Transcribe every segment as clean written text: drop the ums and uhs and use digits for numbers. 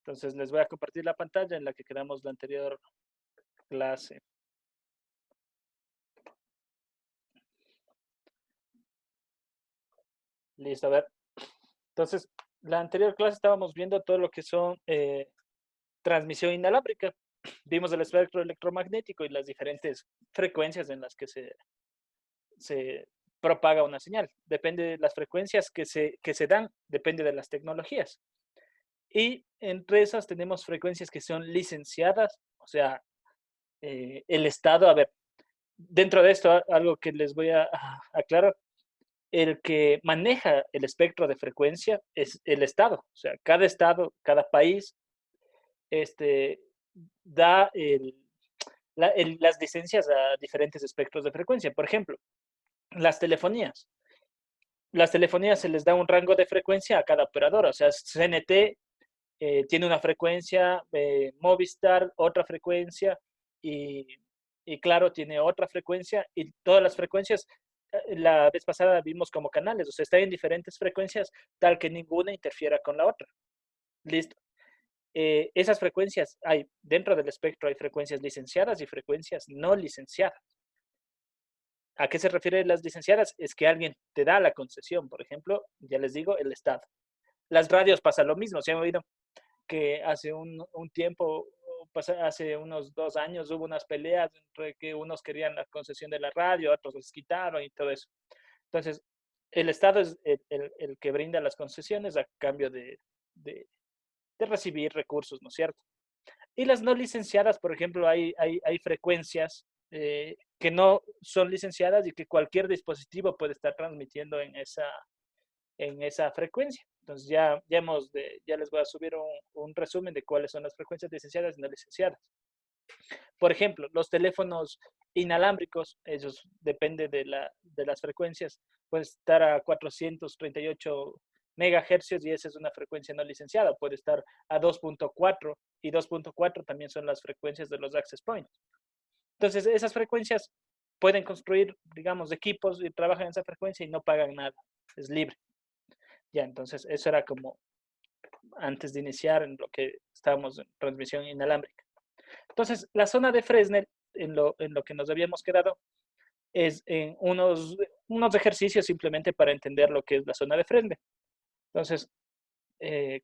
Entonces les voy a compartir la pantalla en la que quedamos la anterior clase. Listo, a ver. Entonces, la anterior clase estábamos viendo todo lo que son transmisión inalámbrica. Vimos el espectro electromagnético y las diferentes frecuencias en las que se propaga una señal. Depende de las frecuencias que se dan, depende de las tecnologías. Y entre esas tenemos frecuencias que son licenciadas, o sea, el Estado, a ver, dentro de esto, algo que les voy a aclarar, el que maneja el espectro de frecuencia es el Estado, o sea, cada Estado, cada país, este, da las licencias a diferentes espectros de frecuencia. Por ejemplo, las telefonías. Las telefonías se les da un rango de frecuencia a cada operadora, o sea, CNT tiene una frecuencia, Movistar otra frecuencia y, y Claro tiene otra frecuencia y todas las frecuencias, la vez pasada vimos como canales, o sea, están en diferentes frecuencias tal que ninguna interfiera con la otra. Listo. Esas frecuencias hay, dentro del espectro hay frecuencias licenciadas y frecuencias no licenciadas. ¿A qué se refiere las licenciadas? Es que alguien te da la concesión, por ejemplo, ya les digo, el Estado. Las radios pasa lo mismo, se han oído que hace un tiempo, hace unos 2 años, hubo unas peleas entre que unos querían la concesión de la radio, otros les quitaron y todo eso. Entonces, el Estado es el que brinda las concesiones a cambio de recibir recursos, ¿no es cierto? Y las no licenciadas, por ejemplo, hay frecuencias que no son licenciadas y que cualquier dispositivo puede estar transmitiendo en esa frecuencia. Entonces ya les voy a subir un resumen de cuáles son las frecuencias licenciadas y no licenciadas. Por ejemplo, los teléfonos inalámbricos, ellos depende de las frecuencias, puede estar a 438 megahercios y esa es una frecuencia no licenciada, puede estar a 2.4 y 2.4 también son las frecuencias de los access points. Entonces, esas frecuencias pueden construir, digamos, equipos y trabajan en esa frecuencia y no pagan nada, es libre. Ya, entonces eso era como antes de iniciar en lo que estábamos en transmisión inalámbrica. Entonces, la zona de Fresnel, en lo que nos habíamos quedado, es en unos ejercicios simplemente para entender lo que es la zona de Fresnel. Entonces,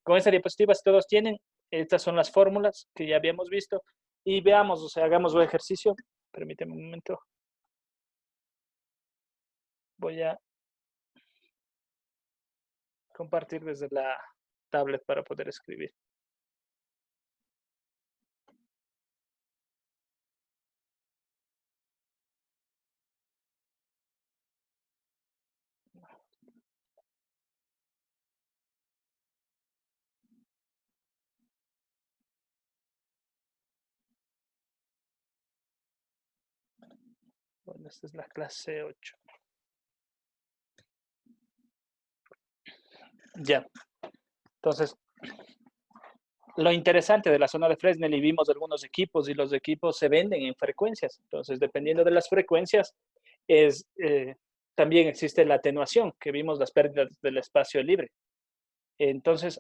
con esta diapositiva, si todos tienen, estas son las fórmulas que ya habíamos visto y veamos, o sea, hagamos un ejercicio. Permíteme un momento. Voy a compartir desde la tablet para poder escribir. Bueno, esta es la clase 8. Ya, entonces, lo interesante de la zona de Fresnel y vimos algunos equipos y los equipos se venden en frecuencias. Entonces, dependiendo de las frecuencias, es, también existe la atenuación, que vimos las pérdidas del espacio libre. Entonces,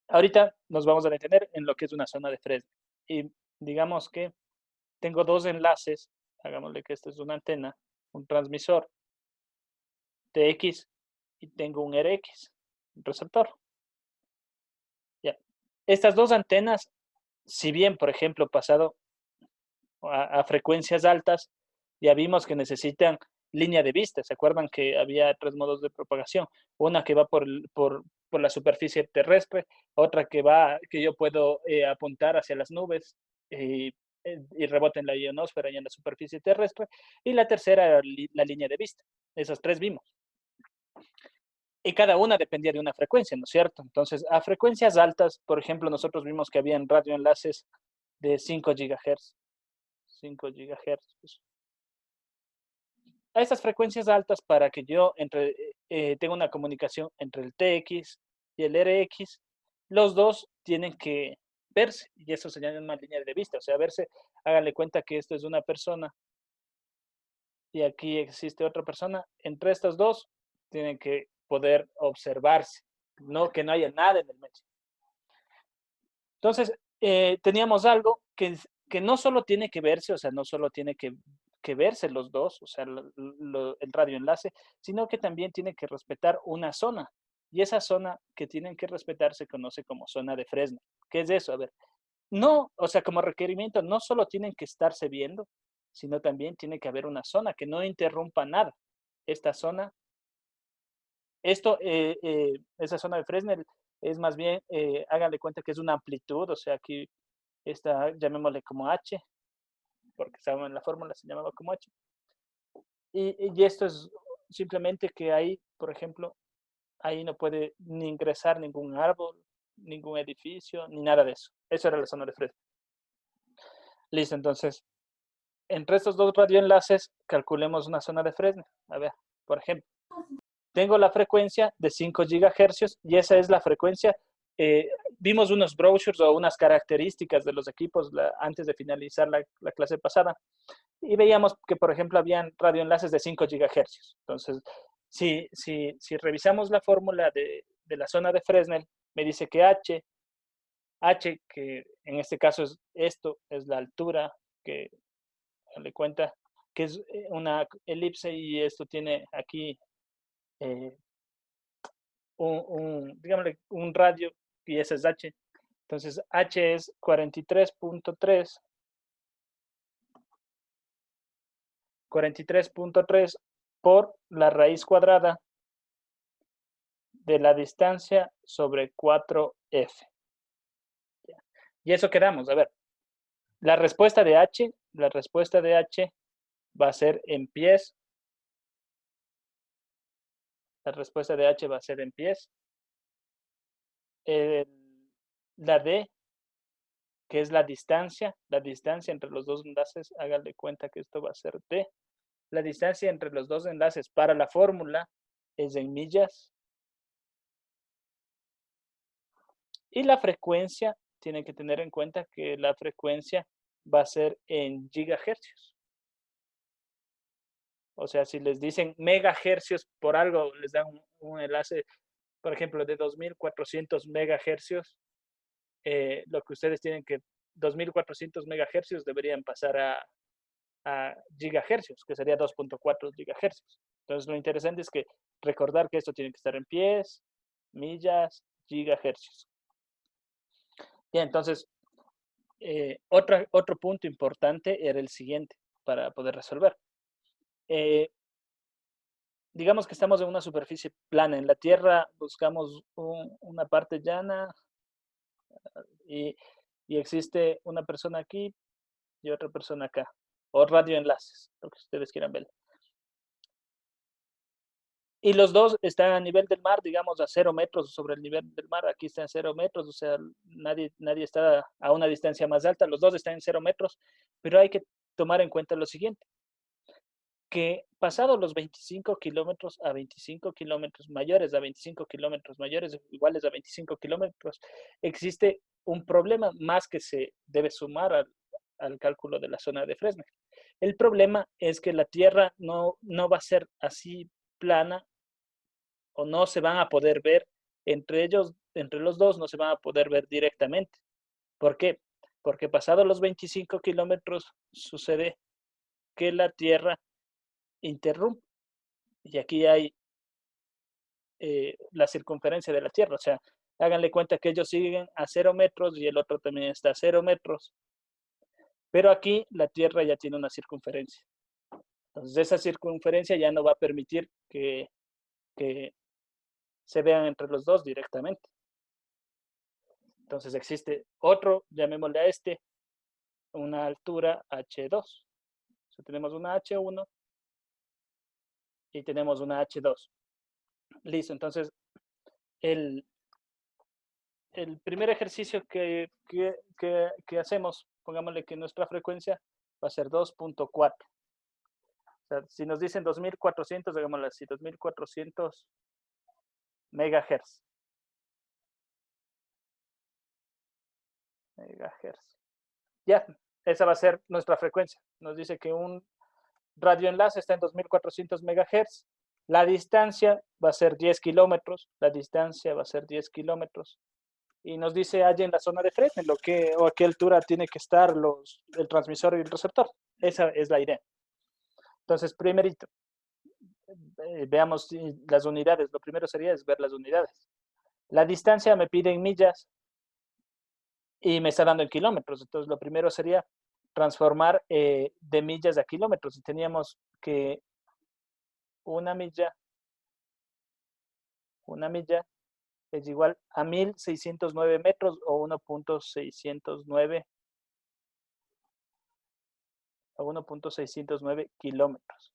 ahorita nos vamos a detener en lo que es una zona de Fresnel. Y digamos que tengo dos enlaces, hagámosle que esta es una antena, un transmisor TX y tengo un RX, un receptor. Ya. Estas dos antenas, si bien, por ejemplo, pasado a frecuencias altas, ya vimos que necesitan línea de vista. ¿Se acuerdan que había tres modos de propagación? Una que va por la superficie terrestre, otra que yo puedo apuntar hacia las nubes y rebota en la ionosfera y en la superficie terrestre, y la tercera, la línea de vista. Esas tres vimos. Y cada una dependía de una frecuencia, ¿no es cierto? Entonces, a frecuencias altas, por ejemplo, nosotros vimos que habían radioenlaces de 5 GHz. 5 GHz. Pues, a estas frecuencias altas para que yo tenga una comunicación entre el TX y el RX, los dos tienen que verse y eso se llama línea de vista, o sea, verse, háganle cuenta que esto es una persona y aquí existe otra persona, entre estas dos tienen que poder observarse, no que no haya nada en el medio. Entonces, teníamos algo que no solo tiene que verse, o sea, no solo tiene que verse los dos, o sea, el radioenlace, sino que también tiene que respetar una zona. Y esa zona que tienen que respetar se conoce como zona de Fresnel. ¿Qué es eso? A ver, no, o sea, como requerimiento, no solo tienen que estarse viendo, sino también tiene que haber una zona que no interrumpa nada. Esta zona, esa zona de Fresnel es más bien, háganle cuenta que es una amplitud, o sea, aquí esta, llamémosle como H, porque estaba en la fórmula, se llamaba como H. Y esto es simplemente que ahí, por ejemplo, ahí no puede ni ingresar ningún árbol, ningún edificio, ni nada de eso. Eso era la zona de Fresnel. Listo, entonces, entre estos dos radioenlaces, calculemos una zona de Fresnel. A ver, por ejemplo, tengo la frecuencia de 5 gigahercios y esa es la frecuencia. Vimos unos brochures o unas características de los equipos antes de finalizar la clase pasada y veíamos que, por ejemplo, habían radioenlaces de 5 gigahercios. Entonces, si revisamos la fórmula de la zona de Fresnel, me dice que H, que en este caso es esto, es la altura que le cuenta, que es una elipse y esto tiene aquí eh, digámosle, un radio y ese es H. Entonces, H es 43.3 por la raíz cuadrada de la distancia sobre 4F. Y eso quedamos. A ver, la respuesta de H va a ser en pies. La respuesta de H va a ser en pies. La D, que es la distancia entre los dos enlaces, háganle cuenta que esto va a ser D. La distancia entre los dos enlaces para la fórmula es en millas. Y la frecuencia, tienen que tener en cuenta que la frecuencia va a ser en gigahercios. O sea, si les dicen megahercios por algo, les dan un enlace, por ejemplo, de 2400 megahercios, lo que ustedes tienen que, 2400 megahercios deberían pasar a gigahercios, que sería 2.4 gigahercios. Entonces, lo interesante es que recordar que esto tiene que estar en pies, millas, gigahercios. Ya, entonces, otro punto importante era el siguiente para poder resolver. Digamos que estamos en una superficie plana. En la Tierra buscamos una parte llana y, y existe una persona aquí y otra persona acá. O radioenlaces, lo que ustedes quieran ver. Y los dos están a nivel del mar, digamos, a 0 metros sobre el nivel del mar. Aquí está en 0 metros, o sea, nadie está a una distancia más alta. Los dos están en 0 metros, pero hay que tomar en cuenta lo siguiente, que pasado los 25 kilómetros a 25 kilómetros mayores a 25 kilómetros mayores iguales a 25 kilómetros, existe un problema más que se debe sumar al cálculo de la zona de Fresnel. El problema es que la Tierra no va a ser así plana o no se van a poder ver entre ellos, entre los dos no se van a poder ver directamente. ¿Por qué? Porque pasado los 25 kilómetros sucede que la Tierra interrumpe y aquí hay la circunferencia de la Tierra, o sea, háganle cuenta que ellos siguen a 0 metros y el otro también está a 0 metros, pero aquí la Tierra ya tiene una circunferencia. Entonces esa circunferencia ya no va a permitir que se vean entre los dos directamente. Entonces existe otro, llamémosle a este, una altura H2. O sea, tenemos una H1 y tenemos una H2. Listo, entonces el, el primer ejercicio que hacemos, pongámosle que nuestra frecuencia va a ser 2.4. O sea, si nos dicen 2400, digámoslo así, 2400 megahertz. Megahertz. Ya, esa va a ser nuestra frecuencia. Nos dice que un radioenlace está en 2400 megahertz. La distancia va a ser 10 kilómetros. La distancia va a ser 10 kilómetros. y nos dice allá en la zona de Fresnel o a qué altura tiene que estar el transmisor y el receptor. Esa es la idea. Entonces, primerito, veamos las unidades. Lo primero sería es ver las unidades. La distancia me pide en millas y me está dando en kilómetros. Entonces, lo primero sería transformar de millas a kilómetros. Y teníamos que una milla es igual a 1.609 metros o 1.609 a 1.609 kilómetros.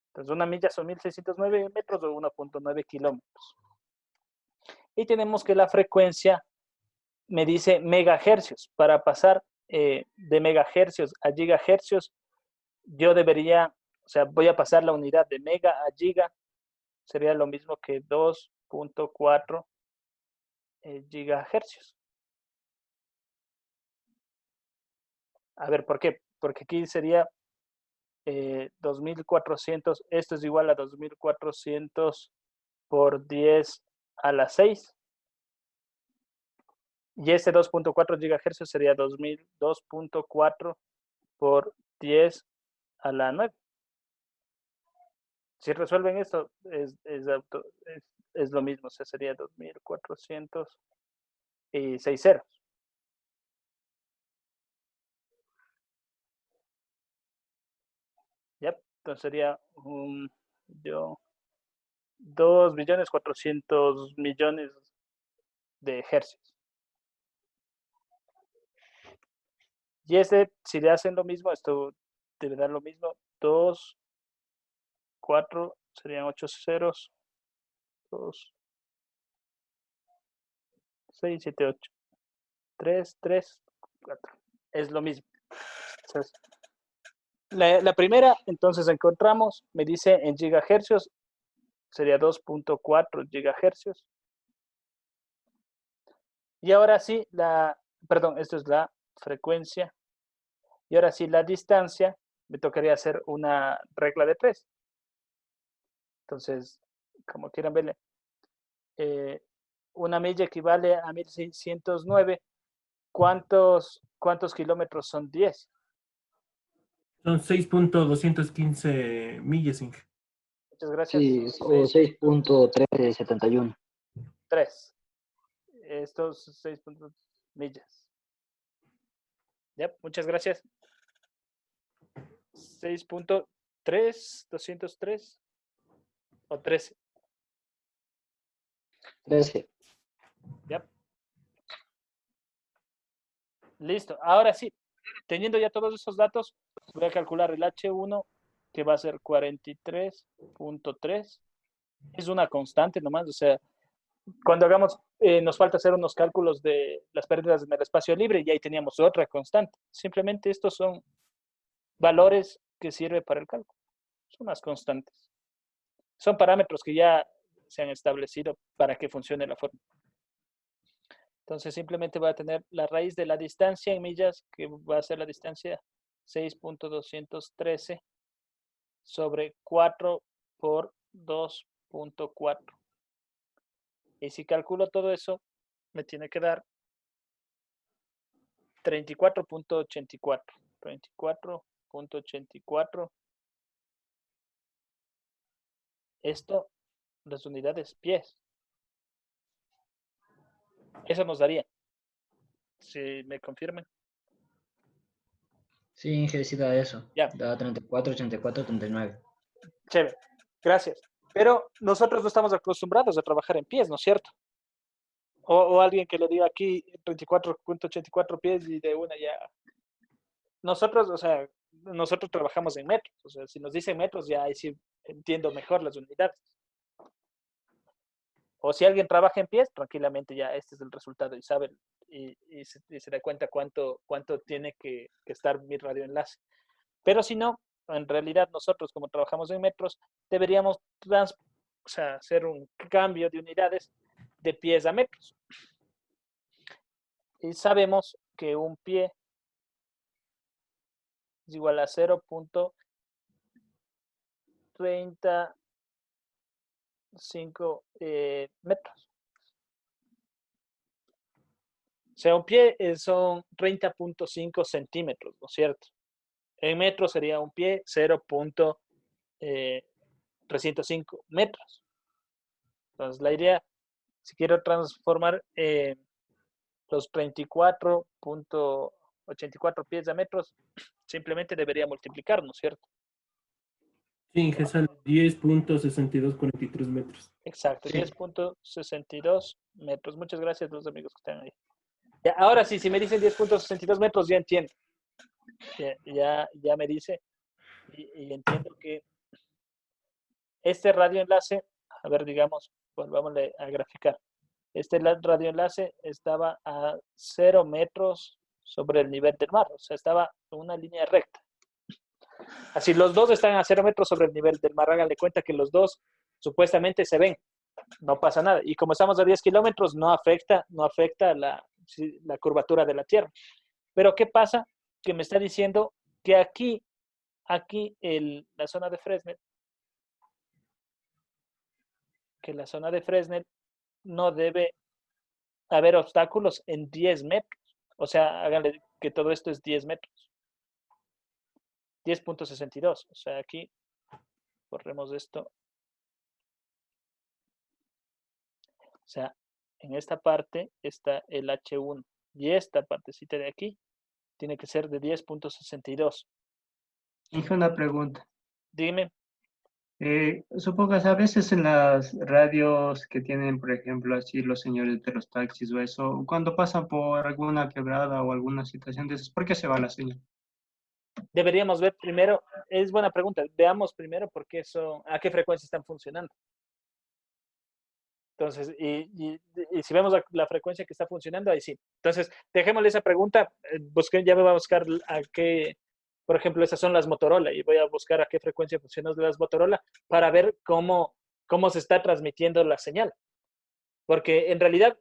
Entonces, una milla son 1.609 metros o 1.9 kilómetros. Y tenemos que la frecuencia me dice megahercios. Para pasar de megahercios a gigahercios, yo debería, o sea, voy a pasar la unidad de mega a giga. Sería lo mismo que 2.4 gigahercios. A ver, ¿por qué? Porque aquí sería 2.400, esto es igual a 2.400 por 10 a la 6. Y este 2.4 gigahercios sería 2.4 por 10 a la 9. Si resuelven esto, es lo mismo, o sea, sería 2.400 y 6 ceros. ¿Ya? Entonces sería 2.400.000.000 de hercios. Y si le hacen lo mismo, esto debe dar lo mismo. 2, 4, serían 8 ceros. 2, 6, 7, 8. 3, 3, 4. Es lo mismo. Entonces, la primera, entonces encontramos, me dice en gigahercios, sería 2.4 gigahercios. Y ahora sí, perdón, esto es la frecuencia. Y ahora sí, la distancia, me tocaría hacer una regla de 3. Entonces, como quieran verle, una milla equivale a 1.609. ¿Cuántos kilómetros son 10? Son 6.215 millas, Inge. Muchas gracias. Sí, o 6.1371. 3. Estos 6 millas. Ya, muchas gracias. 6.3, 203 o 13. 13. Ya, listo. Ahora sí, teniendo ya todos esos datos, voy a calcular el H1, que va a ser 43.3. Es una constante nomás, o sea, cuando hagamos, nos falta hacer unos cálculos de las pérdidas en el espacio libre y ahí teníamos otra constante. Simplemente estos son valores que sirven para el cálculo. Son unas constantes. Son parámetros que ya se han establecido para que funcione la forma. Entonces simplemente voy a tener la raíz de la distancia en millas, que va a ser la distancia 6.213 sobre 4 por 2.4. Y si calculo todo eso, me tiene que dar 34.84. 34.84. Esto, las unidades pies. Eso nos daría. Si me confirman. Sí, Inge, sí da eso. Ya, Da 34, 84, 39. chévere. Gracias. Pero nosotros no estamos acostumbrados a trabajar en pies, ¿no es cierto? O alguien que le diga aquí 34.84 pies y de una ya. Nosotros, o sea, nosotros trabajamos en metros. O sea, si nos dicen metros, ya ahí sí entiendo mejor las unidades. O si alguien trabaja en pies, tranquilamente ya este es el resultado y sabe y se da cuenta cuánto tiene que estar mi radioenlace. Pero si no, en realidad nosotros como trabajamos en metros, deberíamos o sea, hacer un cambio de unidades de pies a metros. Y sabemos que un pie es igual a 0.35 metros. sea, un pie son 30.5 centímetros, ¿no es cierto? En metros sería un pie 0.305 metros. Entonces, la idea, si quiero transformar los 34.84 pies a metros, simplemente debería multiplicar, ¿no es cierto? Sí, Inge, sale 10.6243 metros. Exacto, Sí. 10.62 metros. Muchas gracias a los amigos que están ahí. Ya, ahora sí, si me dicen 10.62 metros, ya entiendo. Ya me dice y entiendo que este radioenlace, a ver, digamos, volvamos a graficar. Este radioenlace estaba a 0 metros sobre el nivel del mar, o sea, estaba en una línea recta. Así, los dos están a 0 metros sobre el nivel del mar. Háganle cuenta que los dos supuestamente se ven, no pasa nada. Y como estamos a 10 kilómetros, no afecta la curvatura de la Tierra. Pero ¿qué pasa? Que me está diciendo que aquí la zona de Fresnel, no debe haber obstáculos en 10 metros. O sea, háganle que todo esto es 10 metros. 10.62. O sea, aquí corremos esto. O sea, en esta parte está el H1 y esta partecita de aquí tiene que ser de 10.62. Dije una pregunta. Dime. Supongo que a veces en las radios que tienen, por ejemplo, así los señores de los taxis o eso, cuando pasan por alguna quebrada o alguna situación de esas, ¿por qué se va la señal? Deberíamos ver primero, es buena pregunta, veamos primero a qué frecuencia están funcionando. Entonces, y si vemos la frecuencia que está funcionando, ahí sí. Entonces, dejémosle esa pregunta, ya me voy a buscar a qué, por ejemplo, esas son las Motorola, y voy a buscar a qué frecuencia funcionan las Motorola para ver cómo se está transmitiendo la señal. Porque en realidad,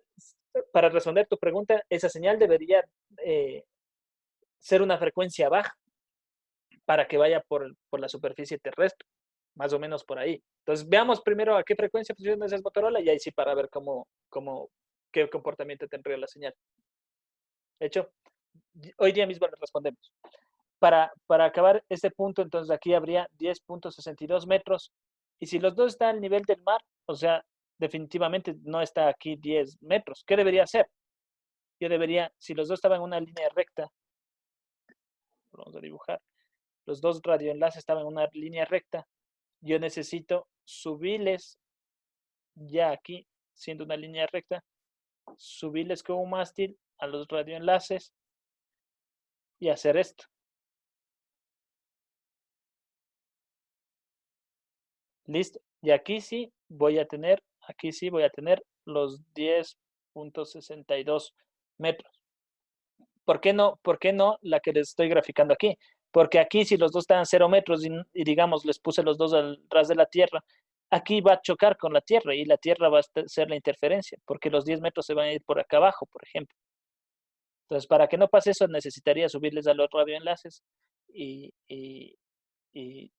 para responder tu pregunta, esa señal debería ser una frecuencia baja para que vaya por la superficie terrestre, más o menos por ahí. Entonces, veamos primero a qué frecuencia funcionan esas Motorola y ahí sí para ver qué comportamiento tendría la señal. De hecho, hoy día mismo le respondemos. Para acabar este punto, entonces aquí habría 10.62 metros. Y si los dos están al nivel del mar, o sea, definitivamente no está aquí 10 metros. ¿Qué debería hacer? Yo debería, si los dos estaban en una línea recta, vamos a dibujar, los dos radioenlaces estaban en una línea recta, yo necesito subirles ya aquí, siendo una línea recta, subirles con un mástil a los radioenlaces y hacer esto. Listo. Y aquí sí voy a tener los 10.62 metros. ¿Por qué no la que les estoy graficando aquí? Porque aquí si los dos están a 0 metros y digamos les puse los dos al ras de la Tierra, aquí va a chocar con la Tierra y la Tierra va a hacer la interferencia, porque los 10 metros se van a ir por acá abajo, por ejemplo. Entonces, para que no pase eso, necesitaría subirles a los radioenlaces y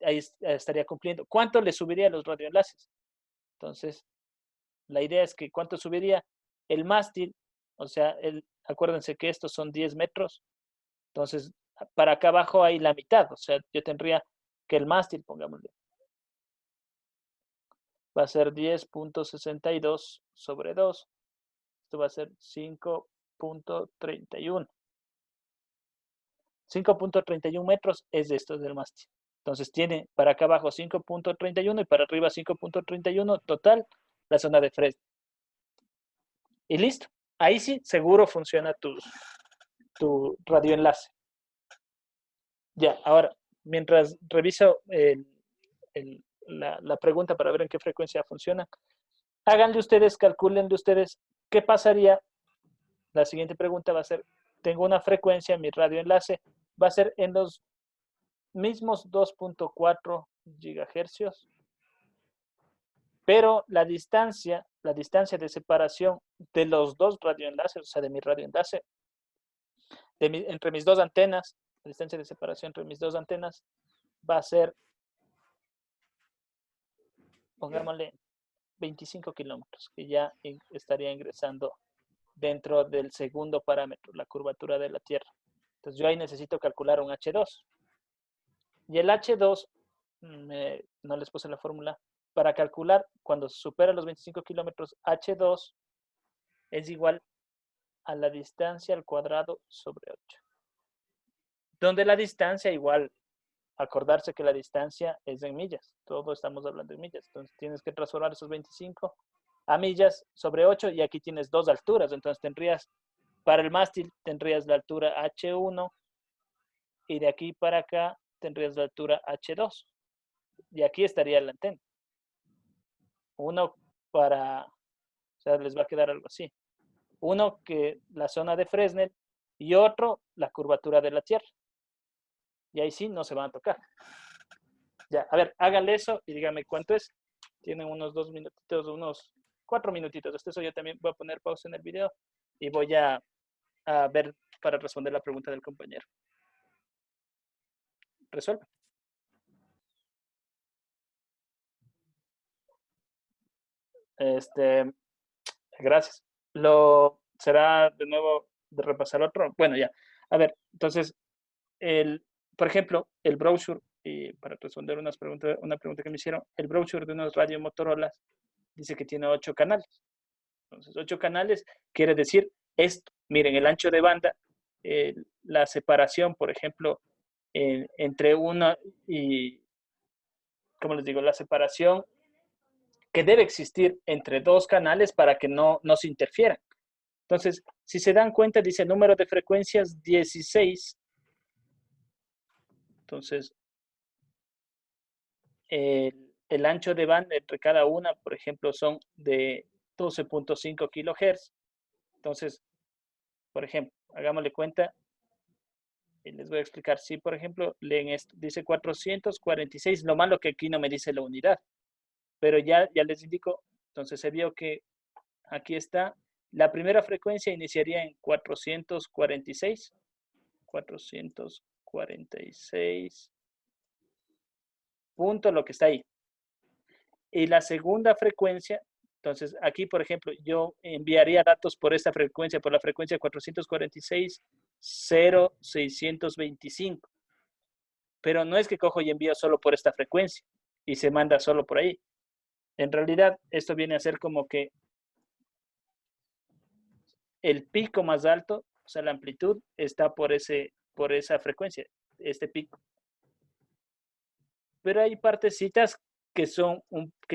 ahí estaría cumpliendo. ¿Cuánto le subiría a los radioenlaces? Entonces, la idea es que ¿cuánto subiría el mástil? O sea, acuérdense que estos son 10 metros. Entonces, para acá abajo hay la mitad. O sea, yo tendría que el mástil, pongámosle, va a ser 10.62 sobre 2. Esto va a ser 5.31. 5.31 metros es esto del mástil. Entonces tiene para acá abajo 5.31 y para arriba 5.31 total la zona de Fresnel. Y listo. Ahí sí, seguro funciona tu radioenlace. Ya, ahora, mientras reviso la pregunta para ver en qué frecuencia funciona, háganle ustedes, calculenle ustedes qué pasaría. La siguiente pregunta va a ser, tengo una frecuencia, mi radioenlace va a ser en los mismos 2.4 gigahercios, pero la distancia de separación de los dos radioenlaces, o sea, de mi radioenlace, entre mis dos antenas, la distancia de separación entre mis dos antenas va a ser, pongámosle, 25 kilómetros, que ya estaría ingresando dentro del segundo parámetro, la curvatura de la Tierra. Entonces yo ahí necesito calcular un H2. Y el H2, no les puse la fórmula, para calcular cuando supera los 25 kilómetros, H2 es igual a la distancia al cuadrado sobre 8. Donde la distancia igual, acordarse que la distancia es en millas. Todo estamos hablando en millas. Entonces tienes que transformar esos 25 a millas sobre 8 y aquí tienes dos alturas. Entonces tendrías, para el mástil tendrías la altura H1 y de aquí para acá tendrías la altura H2. Y aquí estaría la antena. Uno para, o sea, les va a quedar algo así. Uno que la zona de Fresnel y otro la curvatura de la Tierra. Y ahí sí no se van a tocar. Ya, a ver, háganle eso y díganme cuánto es. Tienen unos 2 minutitos, unos 4 minutitos. Eso yo también voy a poner pausa en el video y voy a ver para responder la pregunta del compañero. Resuelve. Gracias. Será de nuevo de repasar otro. Bueno, ya. A ver, entonces, por ejemplo, el brochure, y para responder una pregunta que me hicieron, el brochure de unos radio Motorola dice que tiene 8 canales. Entonces, 8 canales quiere decir esto. Miren, el ancho de banda, la separación, por ejemplo, entre una y, ¿cómo les digo? La separación que debe existir entre dos canales para que no se interfieran. Entonces, si se dan cuenta, dice número de frecuencias 16. Entonces, el ancho de banda entre cada una, por ejemplo, son de 12.5 kilohertz. Entonces, por ejemplo, hagámosle cuenta y les voy a explicar. Si, por ejemplo, leen esto, dice 446, lo malo que aquí no me dice la unidad, pero ya les indico. Entonces, se vio que aquí está. La primera frecuencia iniciaría en 446. 446. Punto lo que está ahí. Y la segunda frecuencia, entonces aquí, por ejemplo, yo enviaría datos por esta frecuencia, por la frecuencia 446.0.625. Pero no es que cojo y envío solo por esta frecuencia y se manda solo por ahí. En realidad, esto viene a ser como que el pico más alto, o sea, la amplitud, está por esa frecuencia, este pico. Pero hay partecitas que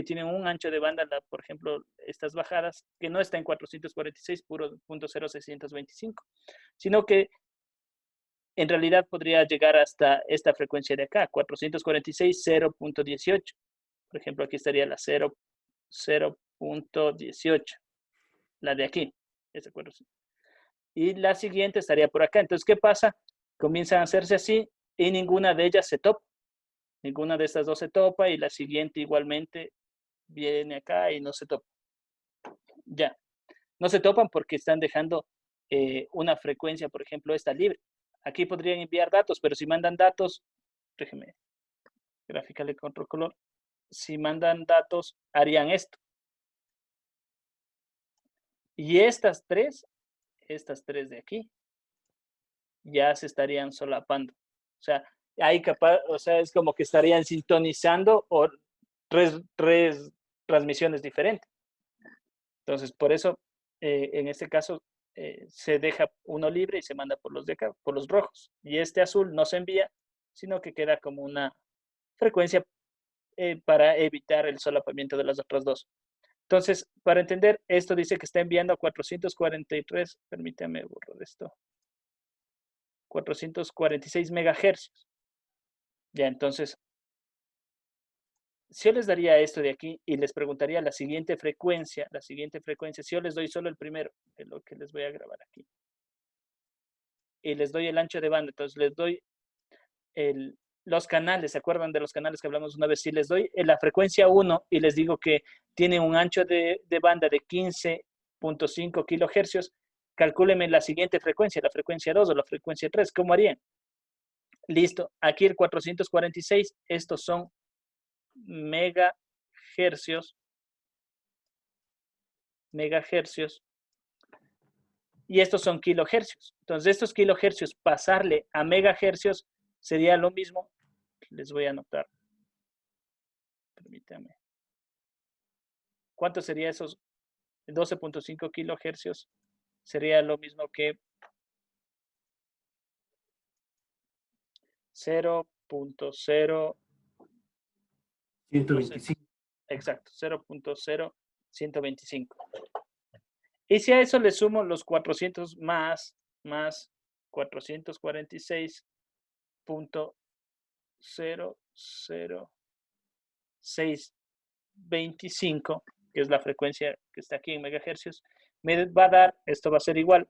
tienen un ancho de banda, por ejemplo, estas bajadas, que no está en 446, puro .0625, sino que en realidad podría llegar hasta esta frecuencia de acá, 446, 0.18. Por ejemplo, aquí estaría la 0.18, la de aquí, ese 400. Y la siguiente estaría por acá. Entonces, ¿qué pasa? Comienzan a hacerse así y ninguna de ellas se topa. Ninguna de estas dos se topa y la siguiente igualmente viene acá y no se topa. Ya. No se topan porque están dejando una frecuencia, por ejemplo, esta libre. Aquí podrían enviar datos, pero si mandan datos, déjenme graficarle con otro color. Si mandan datos, harían esto. Y estas tres de aquí, ya se estarían solapando. O sea, es como que estarían sintonizando o tres transmisiones diferentes. Entonces, por eso, en este caso, se deja uno libre y se manda por los de acá, por los rojos. Y este azul no se envía, sino que queda como una frecuencia para evitar el solapamiento de las otras dos. Entonces, para entender, esto dice que está enviando a 443, permítame borrar esto, 446 megahercios. Ya, entonces, si yo les daría esto de aquí y les preguntaría la siguiente frecuencia, si yo les doy solo el primero, es lo que les voy a grabar aquí, y les doy el ancho de banda, entonces les doy los canales, ¿se acuerdan de los canales que hablamos una vez? Si les doy la frecuencia 1 y les digo que tiene un ancho de banda de 15.5 kilohercios, calcúlenme la siguiente frecuencia, la frecuencia 2 o la frecuencia 3, ¿cómo harían? Listo, aquí el 446, estos son megahercios, y estos son kilohercios. Entonces, estos kilohercios, pasarle a megahercios sería lo mismo. Les voy a anotar. Permítame. ¿Cuánto sería esos 12.5 kilohercios? Sería lo mismo que 0.0, 125. exacto, 0.0125. Y si a eso le sumo los 400 más 446.00625, que es la frecuencia que está aquí en megahercios, me va a dar, esto va a ser igual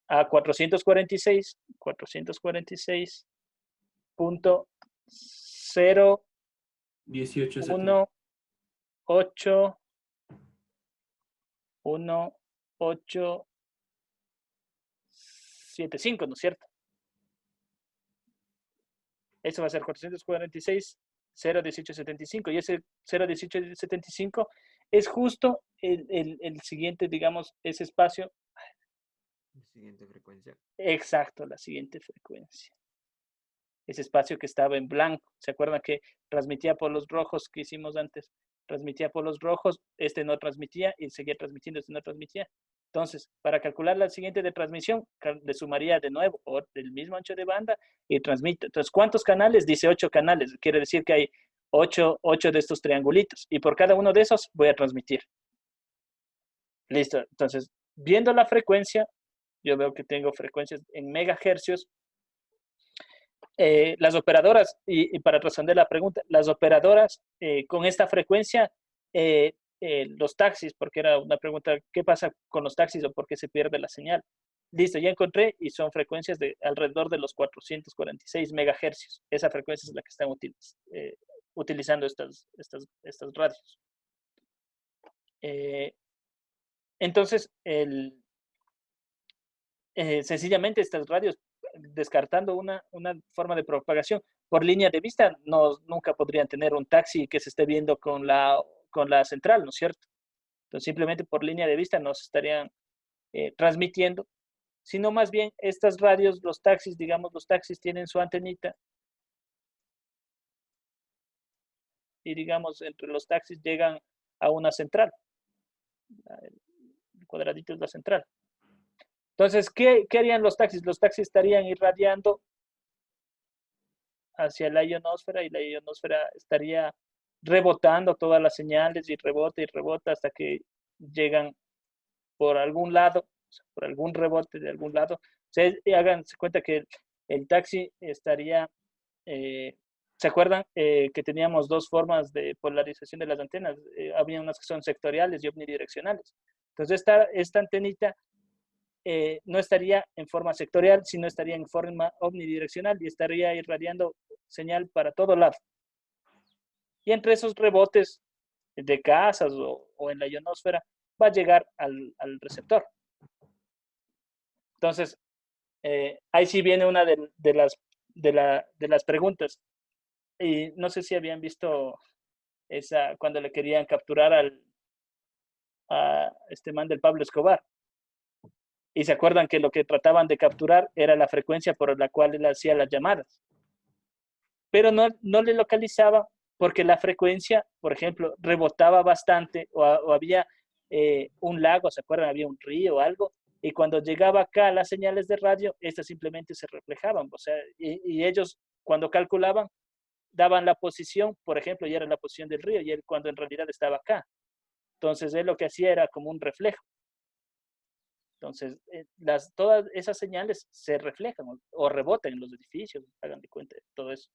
a 446.018 1875, ¿no es cierto? Eso va a ser 446.01875 y ese 0.1875 es justo el siguiente, digamos, ese espacio. La siguiente frecuencia. Exacto, la siguiente frecuencia. Ese espacio que estaba en blanco. ¿Se acuerdan que transmitía por los rojos que hicimos antes? Transmitía por los rojos, este no transmitía y seguía transmitiendo, este no transmitía. Entonces, para calcular la siguiente de transmisión, le sumaría de nuevo el mismo ancho de banda y transmite. Entonces, ¿cuántos canales? Dice 8 canales. Quiere decir que hay 8 de estos triangulitos. Y por cada uno de esos voy a transmitir. Listo. Entonces, viendo la frecuencia, yo veo que tengo frecuencias en megahercios. Las operadoras, y para responder la pregunta, las operadoras con esta frecuencia, los taxis, porque era una pregunta, ¿qué pasa con los taxis o por qué se pierde la señal? Listo, ya encontré y son frecuencias de alrededor de los 446 megahercios. Esa frecuencia es la que están utilizando estas radios. Entonces, sencillamente estas radios, descartando una forma de propagación por línea de vista, nunca podrían tener un taxi que se esté viendo con la central, ¿no es cierto? Entonces, simplemente por línea de vista no se estarían transmitiendo, sino más bien estas radios, los taxis, digamos, los taxis tienen su antenita y, digamos, entre los taxis llegan a una central. El cuadradito es la central. Entonces, ¿qué harían los taxis? Los taxis estarían irradiando hacia la ionosfera y la ionosfera estaría rebotando todas las señales y rebota hasta que llegan por algún lado, o sea, por algún rebote de algún lado. Háganse cuenta que el taxi estaría, ¿se acuerdan que teníamos dos formas de polarización de las antenas? Había unas que son sectoriales y omnidireccionales. Entonces esta antenita no estaría en forma sectorial, sino estaría en forma omnidireccional y estaría irradiando señal para todo lado. Y entre esos rebotes de casas o en la ionosfera va a llegar al receptor. Entonces, ahí sí viene una de las preguntas. Y no sé si habían visto esa cuando le querían capturar a este man del Pablo Escobar. Y se acuerdan que lo que trataban de capturar era la frecuencia por la cual él hacía las llamadas. Pero no le localizaba porque la frecuencia, por ejemplo, rebotaba bastante o había un lago, ¿se acuerdan? Había un río o algo. Y cuando llegaba acá las señales de radio, estas simplemente se reflejaban. O sea, y ellos cuando calculaban, daban la posición, por ejemplo, y era la posición del río, y él cuando en realidad estaba acá. Entonces, él lo que hacía era como un reflejo. Entonces, todas esas señales se reflejan o rebotan en los edificios, hagan de cuenta de todo eso.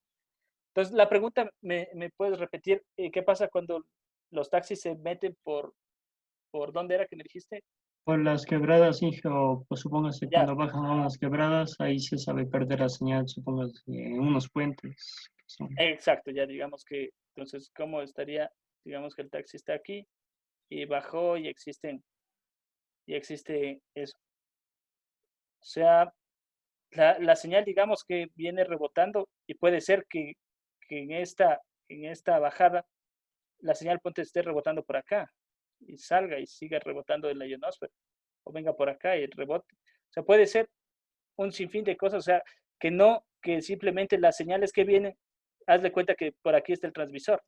Entonces, la pregunta, ¿me puedes repetir qué pasa cuando los taxis se meten por dónde era que me dijiste? Por las quebradas, hijo, pues supóngase Ya, cuando bajan a unas quebradas, ahí se sabe perder la señal, supóngase en unos puentes. exacto, ya digamos que, entonces, ¿cómo estaría? Digamos que el taxi está aquí y bajó y existe eso. O sea, la señal, digamos que viene rebotando y puede ser que en esta bajada la señal ponte esté rebotando por acá y salga y siga rebotando en la ionosfera. o venga por acá y rebote. O sea, puede ser un sinfín de cosas, o sea, que simplemente las señales que vienen, hazle cuenta que por aquí está el transmisor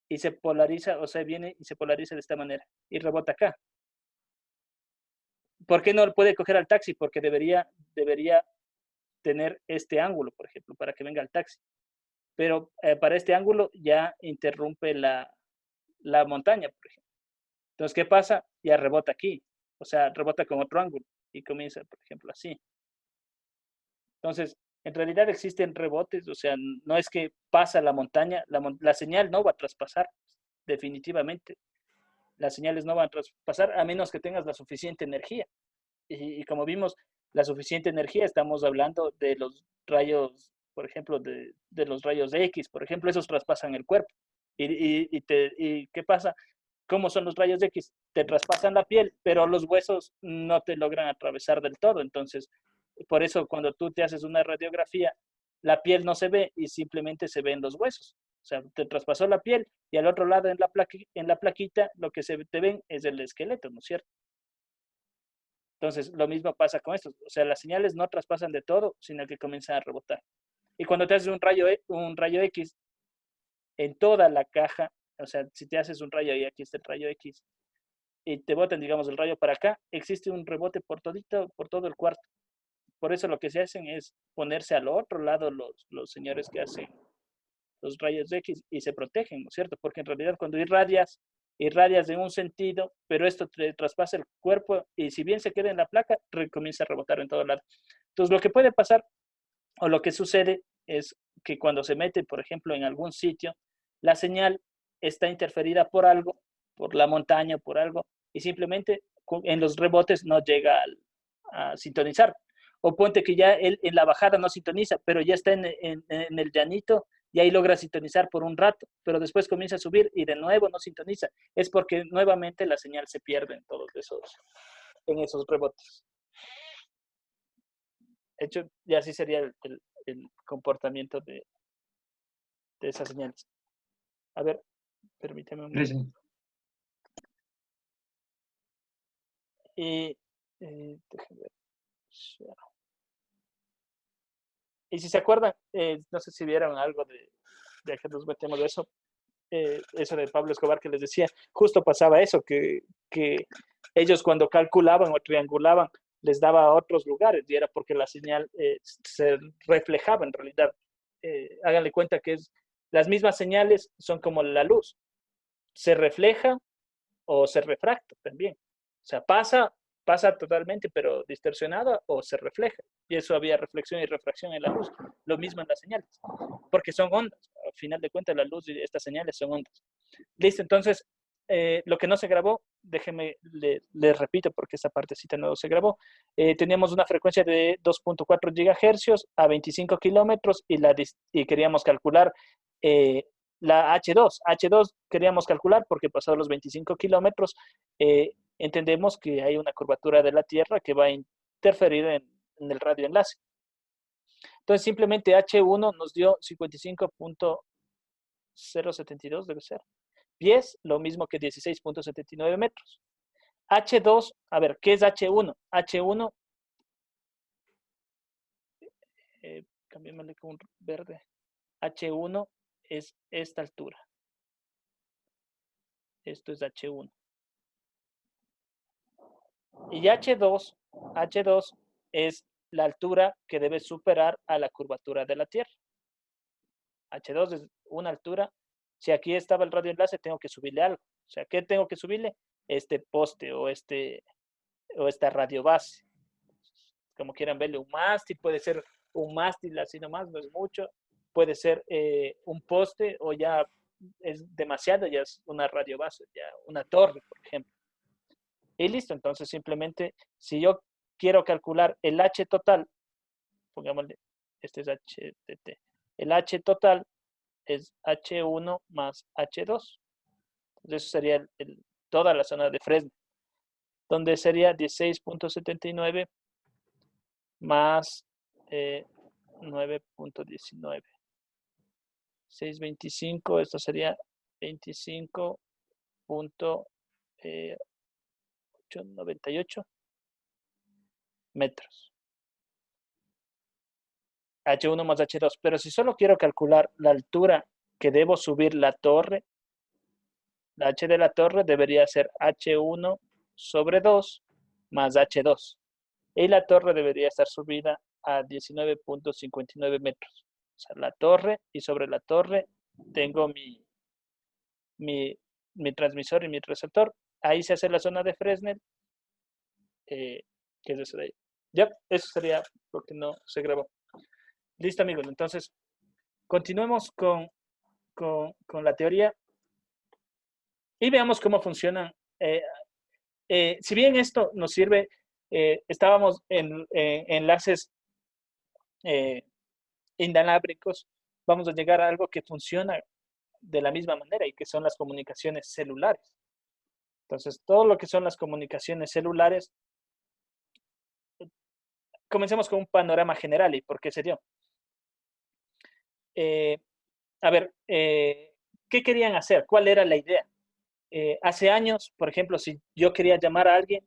y se polariza, o sea, viene y se polariza de esta manera y rebota acá. ¿Por qué no puede coger al taxi? Porque debería tener este ángulo, por ejemplo, para que venga el taxi. Pero para este ángulo ya interrumpe la montaña, por ejemplo. Entonces, ¿qué pasa? Ya rebota aquí, o sea, rebota con otro ángulo y comienza, por ejemplo, así. Entonces, en realidad existen rebotes, o sea, no es que pasa la montaña, la señal no va a traspasar, definitivamente. Las señales no van a traspasar a menos que tengas la suficiente energía. Y como vimos, la suficiente energía, estamos hablando de los rayos, por ejemplo, de los rayos X, por ejemplo, esos traspasan el cuerpo. ¿Y qué pasa? ¿Cómo son los rayos X? Te traspasan la piel, pero los huesos no te logran atravesar del todo. Entonces, por eso cuando tú te haces una radiografía, la piel no se ve y simplemente se ven los huesos. O sea, te traspasó la piel y al otro lado en la plaquita lo que se te ven es el esqueleto, ¿no es cierto? Entonces, lo mismo pasa con esto. O sea, las señales no traspasan de todo, sino que comienzan a rebotar. Y cuando te haces un rayo X en toda la caja, o sea, si te haces un rayo y aquí está el rayo X, y te botan, digamos, el rayo para acá, existe un rebote por todo el cuarto. Por eso lo que se hacen es ponerse al otro lado los señores que hacen los rayos X y se protegen, ¿no es cierto? Porque en realidad cuando irradias en un sentido, pero esto te traspasa el cuerpo y si bien se queda en la placa, comienza a rebotar en todo lado. Entonces lo que puede pasar o lo que sucede es que cuando se mete, por ejemplo, en algún sitio, la señal está interferida por algo, por la montaña, por algo, y simplemente en los rebotes no llega a sintonizar. O ponte que ya él en la bajada no sintoniza, pero ya está en el llanito y ahí logra sintonizar por un rato, pero después comienza a subir y de nuevo no sintoniza. Es porque nuevamente la señal se pierde en esos rebotes. De hecho, y así sería el comportamiento de esas señales. A ver, permíteme un Sí, sí. momento. Y déjenme ver. Y si se acuerdan, no sé si vieron algo de que nos metemos de eso de Pablo Escobar que les decía, justo pasaba eso, que ellos cuando calculaban o triangulaban les daba a otros lugares y era porque la señal se reflejaba en realidad. Háganle cuenta que las mismas señales son como la luz, se refleja o se refracta también. O sea, pasa totalmente, pero distorsionada o se refleja. Y eso había reflexión y refracción en la luz. Lo mismo en las señales, porque son ondas. Al final de cuentas, la luz y estas señales son ondas. Listo, entonces, lo que no se grabó, déjeme, le repito porque esta partecita no se grabó. Teníamos una frecuencia de 2.4 gigahercios a 25 kilómetros y queríamos calcular la H2. H2 queríamos calcular porque pasados los 25 kilómetros entendemos que hay una curvatura de la Tierra que va a interferir en el radioenlace. Entonces simplemente H1 nos dio 55.072, debe ser. Pies, lo mismo que 16.79 metros. H2, a ver, ¿qué es H1? H1, cambiémosle con un verde. H1 es esta altura. Esto es H1. Y H2 es la altura que debe superar a la curvatura de la Tierra. H2 es una altura. Si aquí estaba el radioenlace, tengo que subirle algo. O sea, ¿qué tengo que subirle? Este poste o esta radiobase. Como quieran verle, un mástil, puede ser un mástil así nomás, no es mucho. Puede ser un poste o ya es demasiado, ya es una radiobase, ya una torre, por ejemplo. Y listo, entonces simplemente, si yo quiero calcular el H total, pongámosle, este es HTT, el H total es H1 más H2. Entonces eso sería toda la zona de Fresno, donde sería 16.79 más 9.19. 625, esto sería 25.898. metros. H1 más H2. Pero si solo quiero calcular la altura que debo subir la torre, la H de la torre debería ser H1 sobre 2 más H2. Y la torre debería estar subida a 19.59 metros. O sea, la torre, y sobre la torre tengo mi transmisor y mi receptor. Ahí se hace la zona de Fresnel, que es eso de ahí. Ya, eso sería porque no se grabó. Listo, amigos. Entonces, continuemos con la teoría y veamos cómo funcionan. Si bien esto nos sirve, estábamos en enlaces inalámbricos, vamos a llegar a algo que funciona de la misma manera y que son las comunicaciones celulares. Entonces, todo lo que son las comunicaciones celulares, comencemos con un panorama general y por qué se dio. A ver, ¿qué querían hacer? ¿Cuál era la idea? Hace años, por ejemplo, si yo quería llamar a alguien,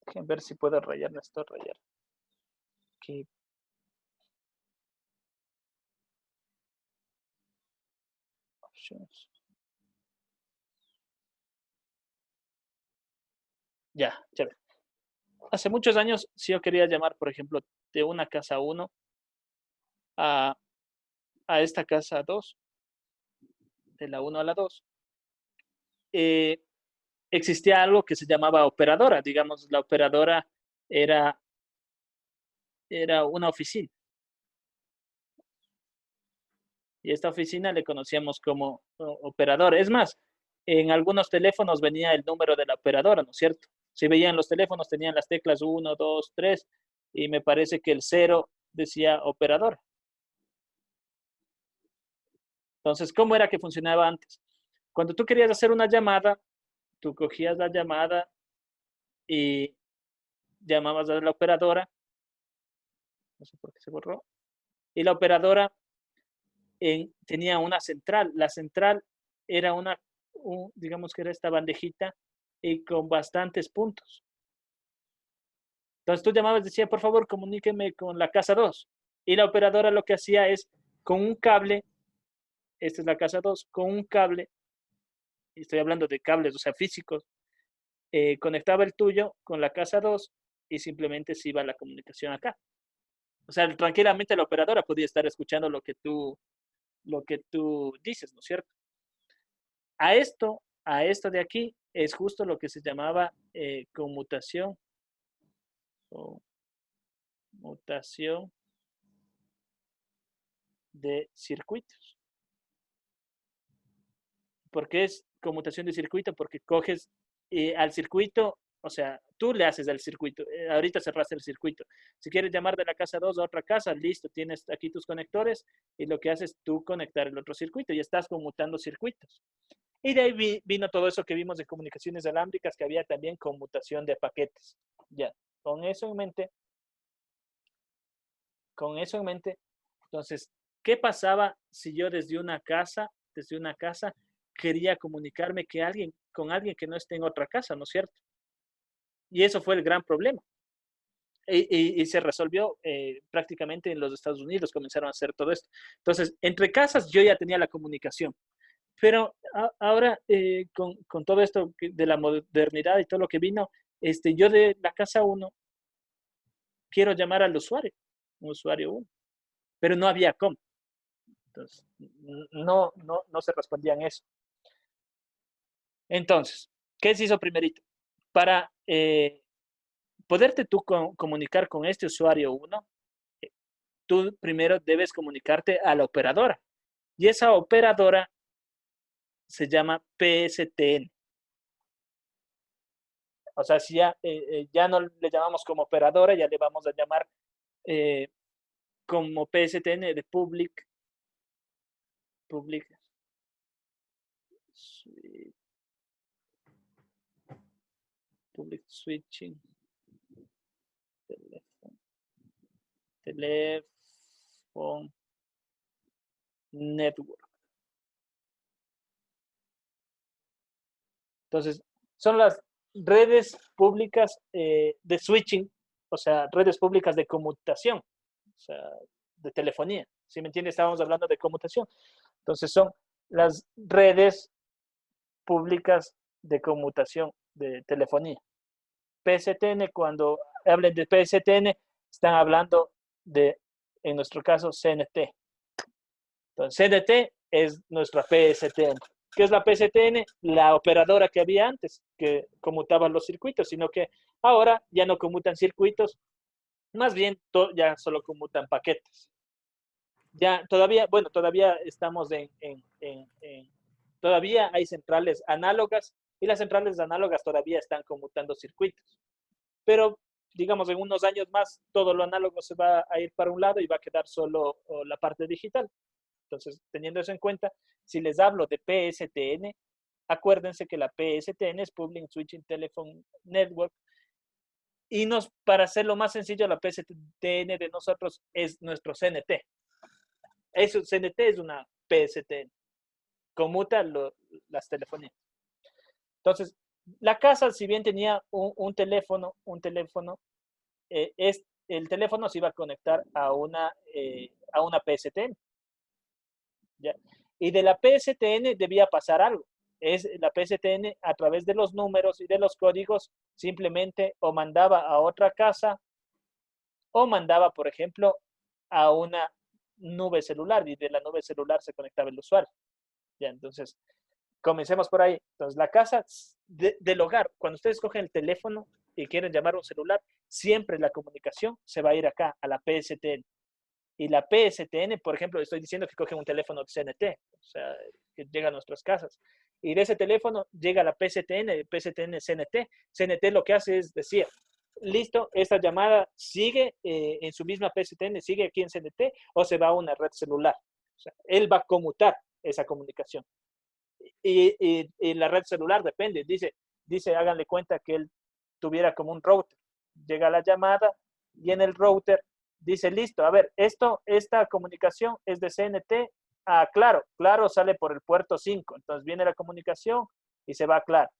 déjenme ver si puedo rayar esto, rayar. Aquí. Options. Ya, chévere. Hace muchos años, si yo quería llamar, por ejemplo, de una casa 1 a esta casa 2, de la 1 a la 2, existía algo que se llamaba operadora. Digamos, la operadora era una oficina. Y esta oficina le conocíamos como operador. Es más, en algunos teléfonos venía el número de la operadora, ¿no es cierto? Si veían los teléfonos, tenían las teclas 1, 2, 3, y me parece que el 0 decía operador. Entonces, ¿cómo era que funcionaba antes? Cuando tú querías hacer una llamada, tú cogías la llamada y llamabas a la operadora. No sé por qué se borró. Y la operadora tenía una central. La central era digamos que era esta bandejita y con bastantes puntos. Entonces tú llamabas y decías, por favor, comuníqueme con la casa 2. Y la operadora lo que hacía es, con un cable, esta es la casa 2, con un cable, estoy hablando de cables, o sea, físicos, conectaba el tuyo con la casa 2 y simplemente se iba la comunicación acá. O sea, tranquilamente la operadora podía estar escuchando lo que tú dices, ¿no es cierto? A esto de aquí es justo lo que se llamaba conmutación o mutación de circuitos. ¿Por qué es conmutación de circuito? Porque coges al circuito, o sea, tú le haces al circuito. Ahorita cerraste el circuito. Si quieres llamar de la casa 2 a otra casa, listo, tienes aquí tus conectores y lo que haces es tú conectar el otro circuito y estás conmutando circuitos. Y de ahí vino todo eso que vimos de comunicaciones alámbricas, que había también conmutación de paquetes. Ya, con eso en mente, entonces, ¿qué pasaba si yo desde una casa, quería comunicarme con alguien que no esté en otra casa, ¿no es cierto? Y eso fue el gran problema. Y se resolvió prácticamente en los Estados Unidos, comenzaron a hacer todo esto. Entonces, entre casas yo ya tenía la comunicación. Pero ahora, con todo esto de la modernidad y todo lo que vino, yo de la casa 1 quiero llamar al usuario, un usuario 1, pero no había cómo. Entonces, no se respondían eso. Entonces, ¿qué se hizo primerito? Para poderte tú comunicar con este usuario 1, tú primero debes comunicarte a la operadora. Y esa operadora se llama PSTN. O sea, si ya no le llamamos como operadora, ya le vamos a llamar como PSTN de Public Switching Telephone Network. Entonces, son las redes públicas de switching, o sea, redes públicas de conmutación, o sea, de telefonía. ¿Sí me entiendes? Estábamos hablando de conmutación. Entonces son las redes públicas de conmutación de telefonía. PSTN, cuando hablen de PSTN, están hablando de, en nuestro caso, CNT. Entonces, CNT es nuestra PSTN. ¿Qué es la PSTN? La operadora que había antes, que conmutaba los circuitos, sino que ahora ya no conmutan circuitos, más bien ya solo conmutan paquetes. Ya todavía, bueno, todavía estamos todavía hay centrales análogas y las centrales análogas todavía están conmutando circuitos. Pero, digamos, en unos años más, todo lo análogo se va a ir para un lado y va a quedar solo la parte digital. Entonces, teniendo eso en cuenta, si les hablo de PSTN, acuérdense que la PSTN es Public Switching Telephone Network. Y para hacerlo más sencillo, la PSTN de nosotros es nuestro CNT. Eso, CNT es una PSTN. Conmuta las telefonías. Entonces, la casa, si bien tenía un teléfono, el teléfono se iba a conectar a una PSTN. ¿Ya? Y de la PSTN debía pasar algo. La PSTN, a través de los números y de los códigos, simplemente o mandaba a otra casa o mandaba, por ejemplo, a una nube celular, y de la nube celular se conectaba el usuario. Ya, entonces, comencemos por ahí. Entonces, la casa del hogar, cuando ustedes cogen el teléfono y quieren llamar a un celular, siempre la comunicación se va a ir acá, a la PSTN. Y la PSTN, por ejemplo, estoy diciendo que cogen un teléfono de CNT, o sea, que llega a nuestras casas. Y de ese teléfono llega la PSTN CNT. CNT lo que hace es decir, listo, esta llamada sigue en su misma PSTN, sigue aquí en CNT, o se va a una red celular. O sea, él va a conmutar esa comunicación. Y la red celular depende, dice, háganle cuenta que él tuviera como un router. Llega la llamada y en el router dice, listo, a ver, esta comunicación es de CNT a Claro. Claro sale por el puerto 5. Entonces viene la comunicación y se va a Claro.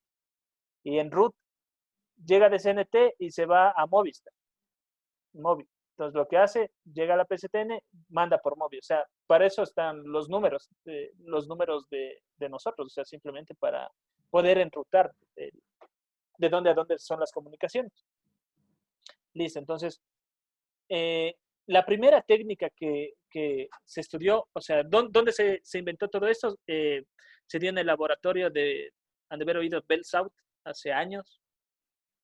Y en root llega de CNT y se va a Movistar. Móvil. Entonces lo que hace, llega a la PSTN, manda por móvil. O sea, para eso están los números de nosotros. O sea, simplemente para poder enrutar de dónde a dónde son las comunicaciones. Listo, entonces, la primera técnica que se estudió, o sea, ¿dónde se inventó todo esto? Se dio en el laboratorio han de haber oído Bell South hace años.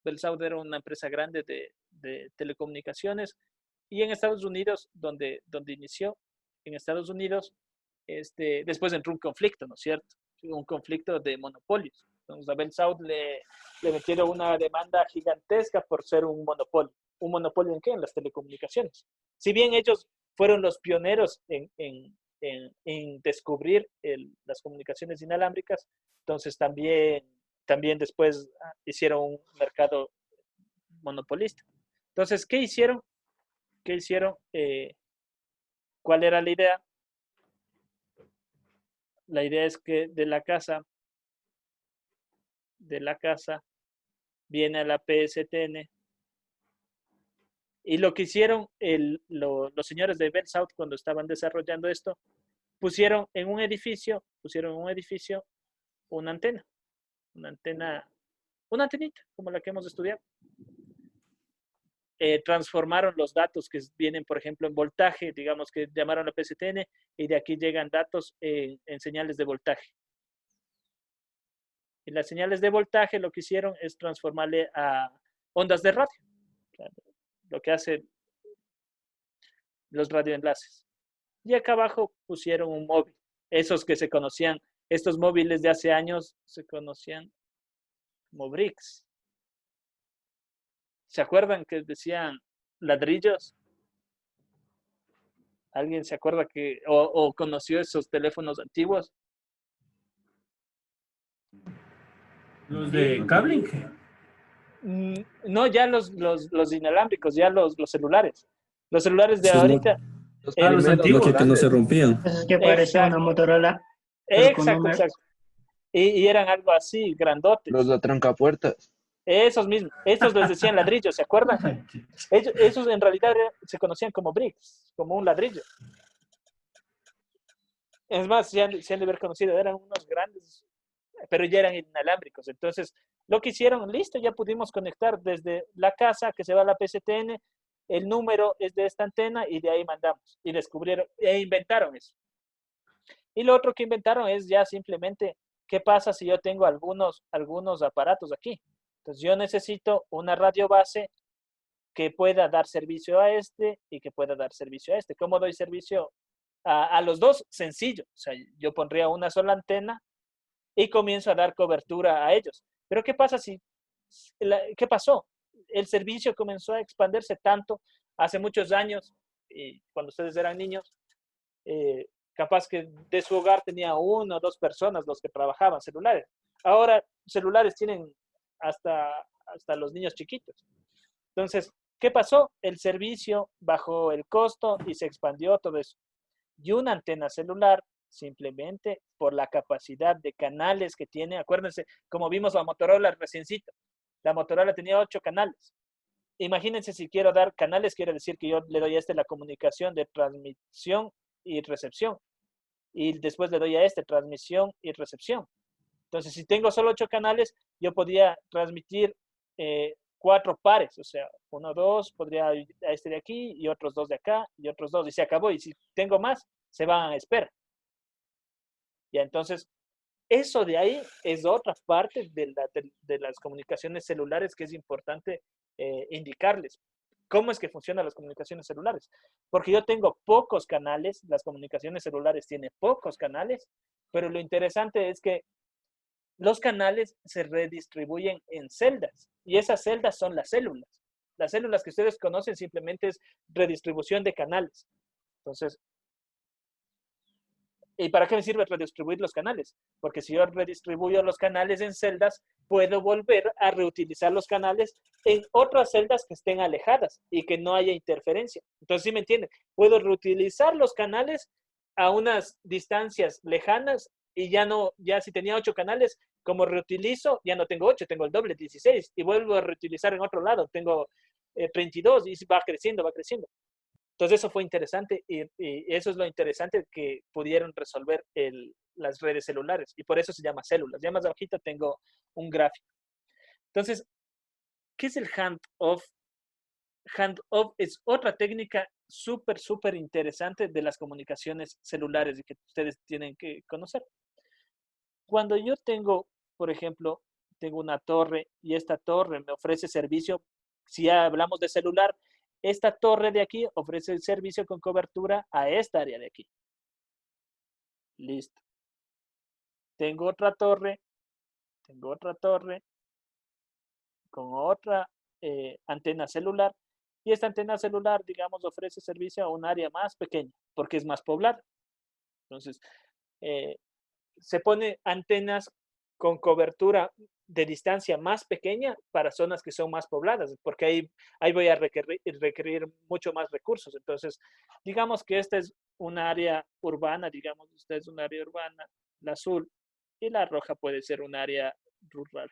Bell South era una empresa grande de telecomunicaciones, y en Estados Unidos, donde inició, en Estados Unidos, después entró un conflicto, ¿no es cierto? Un conflicto de monopolios. Entonces a Bell South le metieron una demanda gigantesca por ser un monopolio. ¿Un monopolio en qué? En las telecomunicaciones. Si bien ellos fueron los pioneros en descubrir las comunicaciones inalámbricas, entonces también después hicieron un mercado monopolista. Entonces, ¿qué hicieron? ¿Cuál era la idea? La idea es que de la casa viene a la PSTN, y lo que hicieron los señores de Bell South cuando estaban desarrollando esto, pusieron en un edificio una antenita, como la que hemos estudiado. Transformaron los datos que vienen, por ejemplo, en voltaje, digamos que llamaron a PSTN, y de aquí llegan datos en señales de voltaje. Y las señales de voltaje lo que hicieron es transformarle a ondas de radio, lo que hacen los radioenlaces. Y acá abajo pusieron un móvil. Esos que se conocían, estos móviles de hace años se conocían como bricks. ¿Se acuerdan que decían ladrillos? ¿Alguien se acuerda o conoció esos teléfonos antiguos? Los de cable. No, ya los inalámbricos, ya los celulares. Los celulares de Esos ahorita. Los antiguos. que no se rompían. Eso es que parecía una Motorola. Exacto. y eran algo así, grandotes. Los de trancapuertas. Esos mismos, estos les decían ladrillos, ¿se acuerdan? Esos en realidad se conocían como bricks, como un ladrillo. Es más, se han de haber conocido, eran unos grandes, pero ya eran inalámbricos. Entonces, lo que hicieron, listo, ya pudimos conectar desde la casa que se va a la PCTN, el número es de esta antena y de ahí mandamos. Y descubrieron, e inventaron eso. Y lo otro que inventaron es ya simplemente, ¿qué pasa si yo tengo algunos aparatos aquí? Entonces, yo necesito una radio base que pueda dar servicio a este y que pueda dar servicio a este. ¿Cómo doy servicio a los dos? Sencillo. O sea, yo pondría una sola antena y comienzo a dar cobertura a ellos. Pero ¿qué pasa si, qué pasó? El servicio comenzó a expandirse tanto hace muchos años, y cuando ustedes eran niños, capaz que de su hogar tenía una o dos personas los que trabajaban celulares. Ahora celulares tienen hasta los niños chiquitos. Entonces, ¿qué pasó? El servicio bajó el costo y se expandió todo eso. Y una antena celular, simplemente por la capacidad de canales que tiene, acuérdense, como vimos la Motorola reciencito, la Motorola tenía 8 canales. Imagínense si quiero dar canales, quiere decir que yo le doy a este la comunicación de transmisión y recepción. Y después le doy a este transmisión y recepción. Entonces, si tengo solo 8 canales, yo podía transmitir 4 pares, o sea, 1, 2, podría a este de aquí y otros 2 de acá y otros 2 y se acabó. Y si tengo más, se van a espera. Ya, entonces, eso de ahí es otra parte de las comunicaciones celulares que es importante indicarles. ¿Cómo es que funcionan las comunicaciones celulares? Porque yo tengo pocos canales, las comunicaciones celulares tienen pocos canales, pero lo interesante es que los canales se redistribuyen en celdas y esas celdas son las células. Las células que ustedes conocen simplemente es redistribución de canales. Entonces, ¿y para qué me sirve redistribuir los canales? Porque si yo redistribuyo los canales en celdas, puedo volver a reutilizar los canales en otras celdas que estén alejadas y que no haya interferencia. Entonces, ¿sí me entienden? Puedo reutilizar los canales a unas distancias lejanas y ya si tenía 8 canales, como reutilizo, ya no tengo 8, tengo el doble, 16, y vuelvo a reutilizar en otro lado, tengo 32 y va creciendo, va creciendo. Entonces eso fue interesante y eso es lo interesante que pudieron resolver las redes celulares y por eso se llama células. Ya más abajito tengo un gráfico. Entonces, ¿qué es el handoff? Handoff es otra técnica súper, súper interesante de las comunicaciones celulares y que ustedes tienen que conocer. Cuando yo tengo, por ejemplo, tengo una torre y esta torre me ofrece servicio, si ya hablamos de celular, esta torre de aquí ofrece el servicio con cobertura a esta área de aquí. Listo. Tengo otra torre con otra antena celular y esta antena celular, digamos, ofrece servicio a un área más pequeña porque es más poblada. Entonces, se pone antenas con cobertura de distancia más pequeña para zonas que son más pobladas, porque ahí voy a requerir mucho más recursos. Entonces, digamos que esta es un área urbana, digamos, esta es un área urbana, la azul, y la roja puede ser un área rural.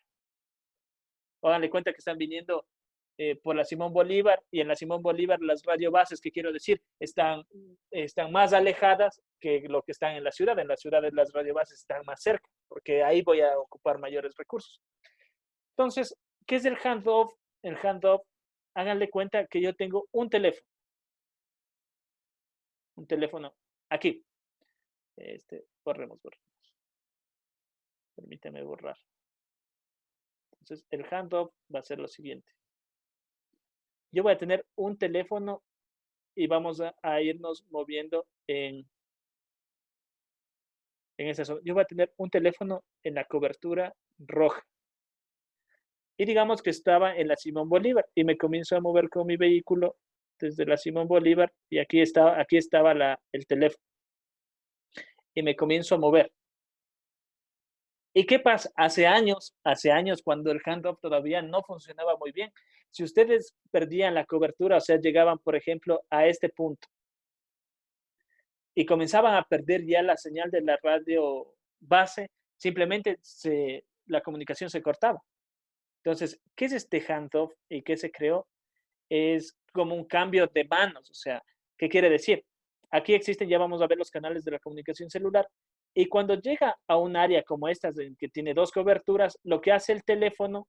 Háganle cuenta que están viniendo por la Simón Bolívar, y en la Simón Bolívar las radiobases, que quiero decir, están más alejadas que lo que están en la ciudad. En las ciudades las radiobases están más cerca, porque ahí voy a ocupar mayores recursos. Entonces, ¿qué es el handoff? El handoff, háganle cuenta que yo tengo un teléfono aquí. Borremos. Permítame borrar. Entonces, el handoff va a ser lo siguiente. Yo voy a tener un teléfono y vamos a irnos moviendo en esa zona. Yo voy a tener un teléfono en la cobertura roja. Y digamos que estaba en la Simón Bolívar y me comienzo a mover con mi vehículo desde la Simón Bolívar y aquí estaba el teléfono. Y me comienzo a mover. ¿Y qué pasa? Hace años, cuando el handoff todavía no funcionaba muy bien, si ustedes perdían la cobertura, o sea, llegaban, por ejemplo, a este punto y comenzaban a perder ya la señal de la radio base, Simplemente la comunicación se cortaba. Entonces, ¿qué es este handoff y qué se creó? Es como un cambio de manos. O sea, ¿qué quiere decir? Aquí existen, ya vamos a ver los canales de la comunicación celular. Y cuando llega a un área como esta, que tiene dos coberturas, lo que hace el teléfono,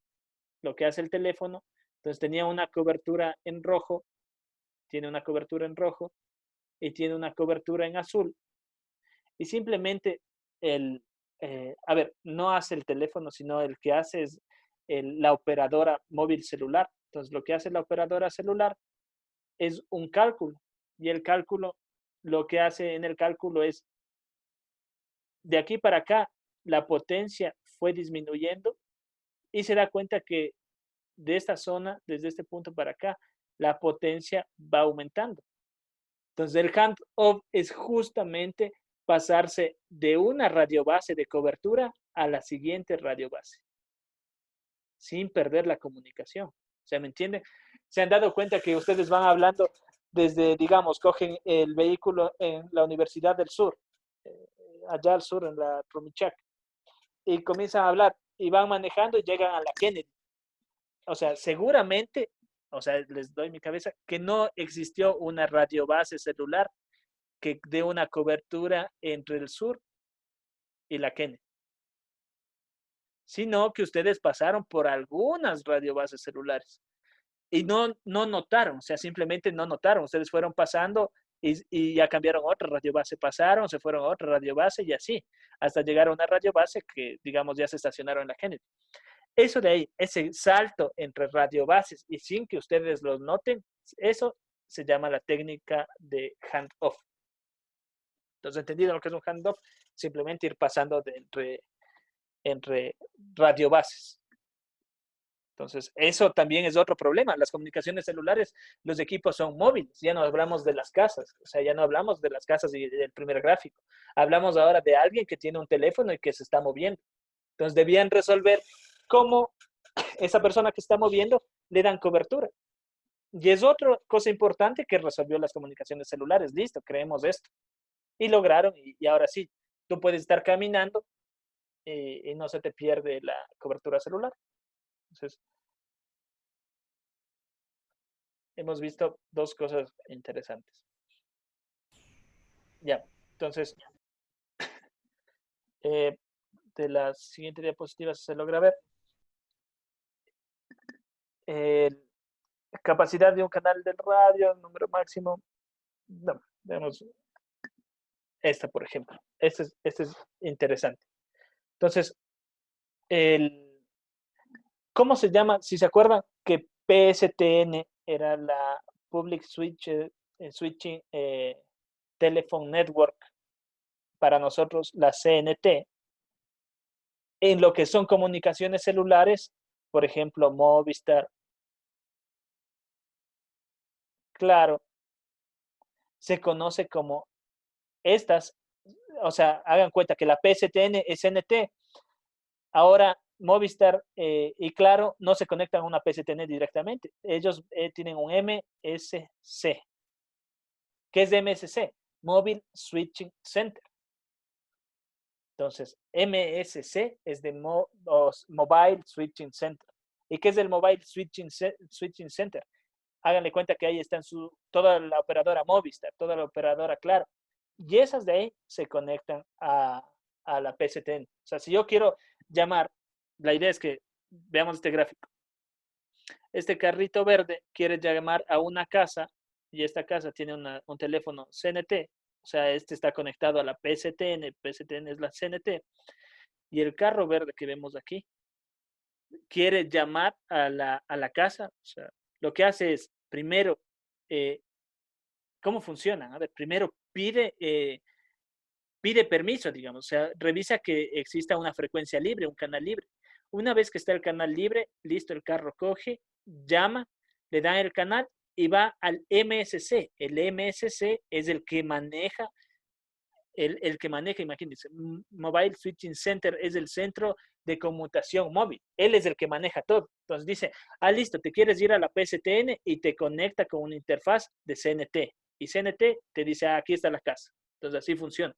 entonces tenía una cobertura en rojo, tiene una cobertura en rojo y tiene una cobertura en azul. Y simplemente a ver, no hace el teléfono, sino el que hace es la operadora móvil celular. Entonces, lo que hace la operadora celular es un cálculo. Y el cálculo, lo que hace en el cálculo es, de aquí para acá, la potencia fue disminuyendo y se da cuenta que de esta zona, desde este punto para acá, la potencia va aumentando. Entonces, el handoff es justamente pasarse de una radiobase de cobertura a la siguiente radiobase, sin perder la comunicación. O sea, ¿me entienden? Se han dado cuenta que ustedes van hablando desde, digamos, cogen el vehículo en la Universidad del Sur, allá al sur, en la Rumichac, y comienzan a hablar y van manejando y llegan a la Kennedy. O sea, seguramente, o sea, les doy mi cabeza, que no existió una radiobase celular que dé una cobertura entre el sur y la Kennedy, sino que ustedes pasaron por algunas radiobases celulares y no notaron, o sea, simplemente no notaron. Ustedes fueron pasando y ya cambiaron otra radiobase, pasaron, se fueron a otra radiobase y así, hasta llegar a una radiobase que, digamos, ya se estacionaron en la Kennedy. Eso de ahí, ese salto entre radiobases y sin que ustedes los noten, eso se llama la técnica de handoff. Entonces, ¿entendido lo que es un handoff? Simplemente ir pasando entre radiobases. Entonces, eso también es otro problema. Las comunicaciones celulares, los equipos son móviles. Ya no hablamos de las casas. O sea, ya no hablamos de las casas y del primer gráfico. Hablamos ahora de alguien que tiene un teléfono y que se está moviendo. Entonces, debían resolver cómo esa persona que está moviendo le dan cobertura. Y es otra cosa importante que resolvió las comunicaciones celulares. Listo, creemos esto. Y lograron, y ahora sí, tú puedes estar caminando y no se te pierde la cobertura celular. Entonces, hemos visto dos cosas interesantes. Ya, entonces, de la siguiente diapositiva se logra ver. Capacidad de un canal de radio, número máximo. No, vemos esta, por ejemplo. Este es interesante. Entonces, ¿cómo se llama? Si se acuerdan que PSTN era la Public Switching Telephone Network, para nosotros la CNT, en lo que son comunicaciones celulares, por ejemplo, Movistar, Claro, se conoce como estas, o sea, hagan cuenta que la PSTN es NT. Ahora Movistar y Claro no se conectan a una PSTN directamente. Ellos tienen un MSC. ¿Qué es de MSC? Mobile Switching Center. Entonces, MSC es de Mobile Switching Center. ¿Y qué es el Mobile Switching Center? Háganle cuenta que ahí están toda la operadora Movistar, toda la operadora Claro. Y esas de ahí se conectan a la PSTN. O sea, si yo quiero llamar, la idea es que veamos este gráfico. Este carrito verde quiere llamar a una casa y esta casa tiene un teléfono CNT. O sea, este está conectado a la PSTN. PSTN es la CNT. Y el carro verde que vemos aquí quiere llamar a la casa. O sea, lo que hace es, primero, ¿cómo funciona? A ver, primero pide permiso, digamos. O sea, revisa que exista una frecuencia libre, un canal libre. Una vez que está el canal libre, listo, el carro coge, llama, le dan el canal y va al MSC. El MSC es el que maneja, imagínense, Mobile Switching Center es el centro de conmutación móvil. Él es el que maneja todo. Entonces dice, listo, te quieres ir a la PSTN y te conecta con una interfaz de CNT. Y CNT te dice, aquí está la casa. Entonces así funciona.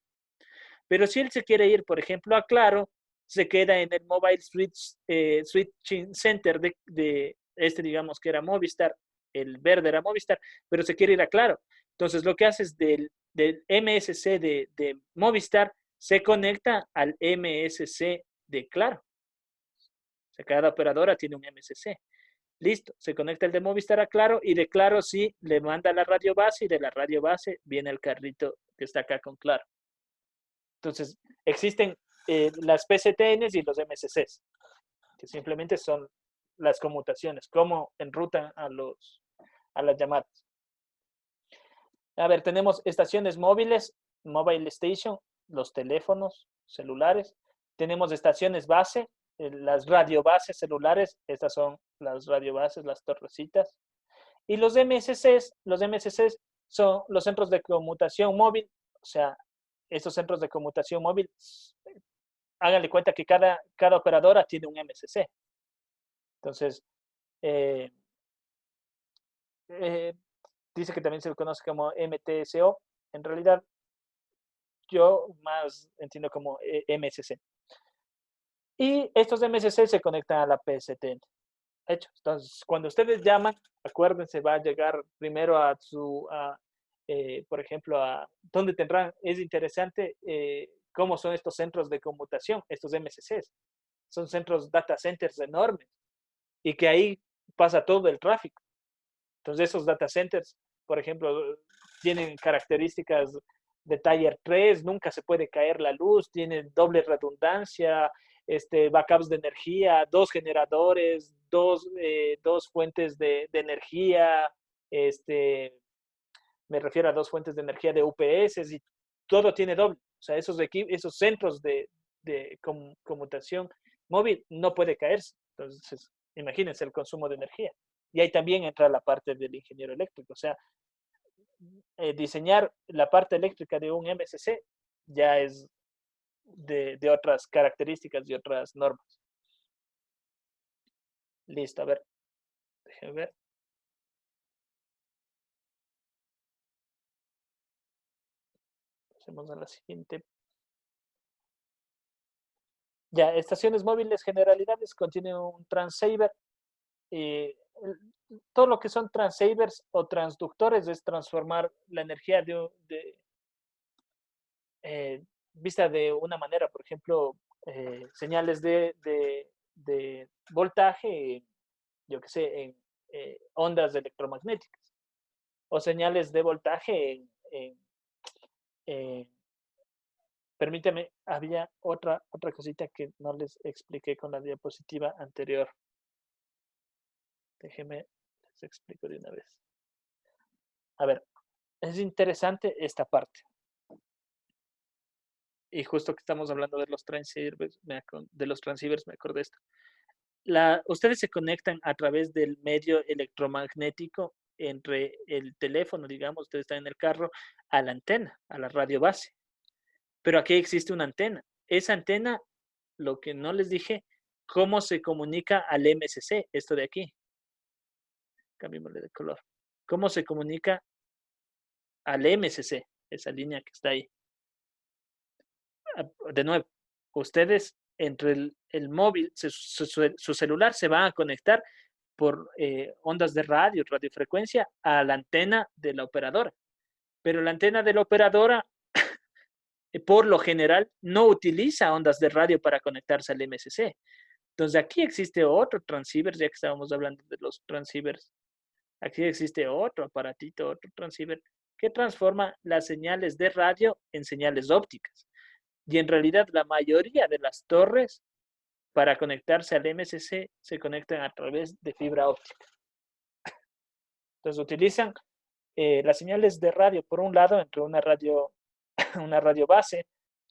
Pero si él se quiere ir, por ejemplo, a Claro, se queda en el Mobile Switching Center de este, digamos que era Movistar, el verde era Movistar, pero se quiere ir a Claro. Entonces lo que hace es del MSC de Movistar se conecta al MSC de Claro. O sea, cada operadora tiene un MSC. Listo, se conecta el de Movistar a Claro y de Claro sí le manda la radio base y de la radio base viene el carrito que está acá con Claro. Entonces, existen las PCTNs y los MSCs, que simplemente son las conmutaciones, cómo enrutan a las llamadas. A ver, tenemos estaciones móviles, Mobile Station, los teléfonos celulares. Tenemos estaciones base, las radiobases celulares, estas son las radiobases, las torrecitas. Y los MSCs son los centros de conmutación móvil, o sea, estos centros de conmutación móvil, háganle cuenta que cada operadora tiene un MSC. Entonces, dice que también se le conoce como MTSO. En realidad, yo más entiendo como MSC. Y estos MSC se conectan a la PSTN. Hecho. Entonces, cuando ustedes llaman, acuérdense, va a llegar primero a por ejemplo, a dónde tendrán, es interesante cómo son estos centros de conmutación, estos MSCs. Son centros data centers enormes y que ahí pasa todo el tráfico. Entonces, esos data centers, por ejemplo, tienen características de Tier 3, nunca se puede caer la luz, tienen doble redundancia, backups de energía, 2 generadores, dos fuentes de energía, me refiero a 2 fuentes de energía de UPS y todo tiene doble. O sea, esos centros de conmutación móvil no puede caerse. Entonces, imagínense el consumo de energía. Y ahí también entra la parte del ingeniero eléctrico. O sea, diseñar la parte eléctrica de un MSC ya es de otras características y otras normas. Listo, a ver. Déjenme ver. Pasemos a la siguiente. Ya, estaciones móviles generalidades contienen un transceiver. Todo lo que son transceivers o transductores es transformar la energía vista de una manera, por ejemplo, señales de voltaje, yo que sé, en ondas electromagnéticas, o señales de voltaje permíteme, había otra cosita que no les expliqué con la diapositiva anterior. Déjenme, les explico de una vez. A ver, es interesante esta parte. Y justo que estamos hablando de los transceivers, me acordé de esto. Ustedes se conectan a través del medio electromagnético entre el teléfono, digamos, ustedes están en el carro, a la antena, a la radio base. Pero aquí existe una antena. Esa antena, lo que no les dije, cómo se comunica al MSC, esto de aquí. Cambiémosle de color. ¿Cómo se comunica al MSC? Esa línea que está ahí. De nuevo, ustedes entre el móvil, su celular se va a conectar por ondas de radiofrecuencia a la antena de la operadora. Pero la antena de la operadora, por lo general, no utiliza ondas de radio para conectarse al MSC. Entonces aquí existe otro transceiver, ya que estábamos hablando de los transceivers. Aquí existe otro aparatito, otro transceiver, que transforma las señales de radio en señales ópticas. Y en realidad la mayoría de las torres para conectarse al MSC se conectan a través de fibra óptica. Entonces utilizan las señales de radio por un lado entre una radio base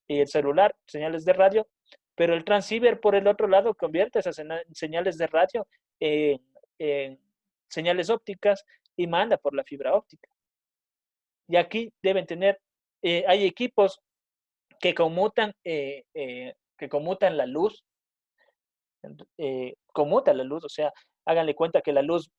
y el celular, señales de radio, pero el transceiver por el otro lado convierte esas señales de radio en señales ópticas y manda por la fibra óptica. Y aquí deben tener, hay equipos que conmutan la luz, conmutan la luz, o sea, háganle cuenta que la luz,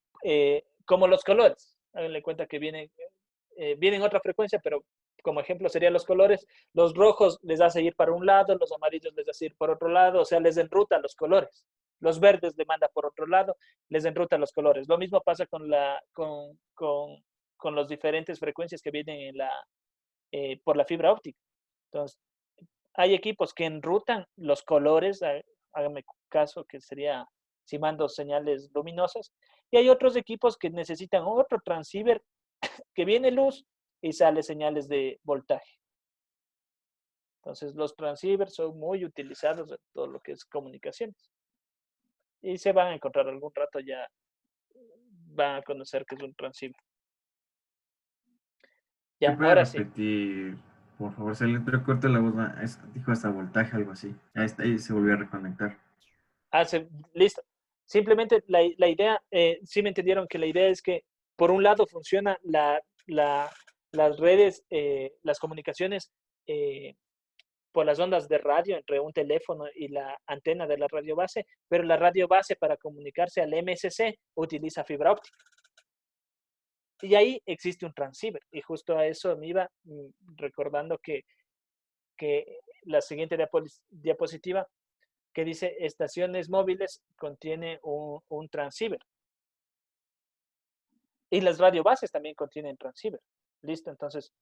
como los colores, háganle cuenta que vienen otra frecuencia, pero como ejemplo serían los colores, los rojos les hace ir para un lado, los amarillos les hace ir por otro lado, o sea, les enruta los colores. Los verdes le manda por otro lado, les enruta los colores. Lo mismo pasa con las diferentes frecuencias que vienen por la fibra óptica. Entonces, hay equipos que enrutan los colores, hágame caso que sería si mando señales luminosas, y hay otros equipos que necesitan otro transceiver que viene luz y sale señales de voltaje. Entonces, los transceivers son muy utilizados en todo lo que es comunicaciones. Y se van a encontrar algún rato, ya van a conocer que es un transceiver. Ya, ¿Me puede ahora sí. repetir, por favor? Se le entrecorta la voz. Dijo hasta voltaje, algo así. Ahí está, ahí se volvió a reconectar. Listo. Simplemente la idea, sí me entendieron que la idea es que por un lado funciona las redes, las comunicaciones por las ondas de radio entre un teléfono y la antena de la radio base, pero la radio base para comunicarse al MSC utiliza fibra óptica. Y ahí existe un transceiver. Y justo a eso me iba recordando que la siguiente diapositiva que dice estaciones móviles contiene un transceiver. Y las radiobases también contienen transceiver. Listo, entonces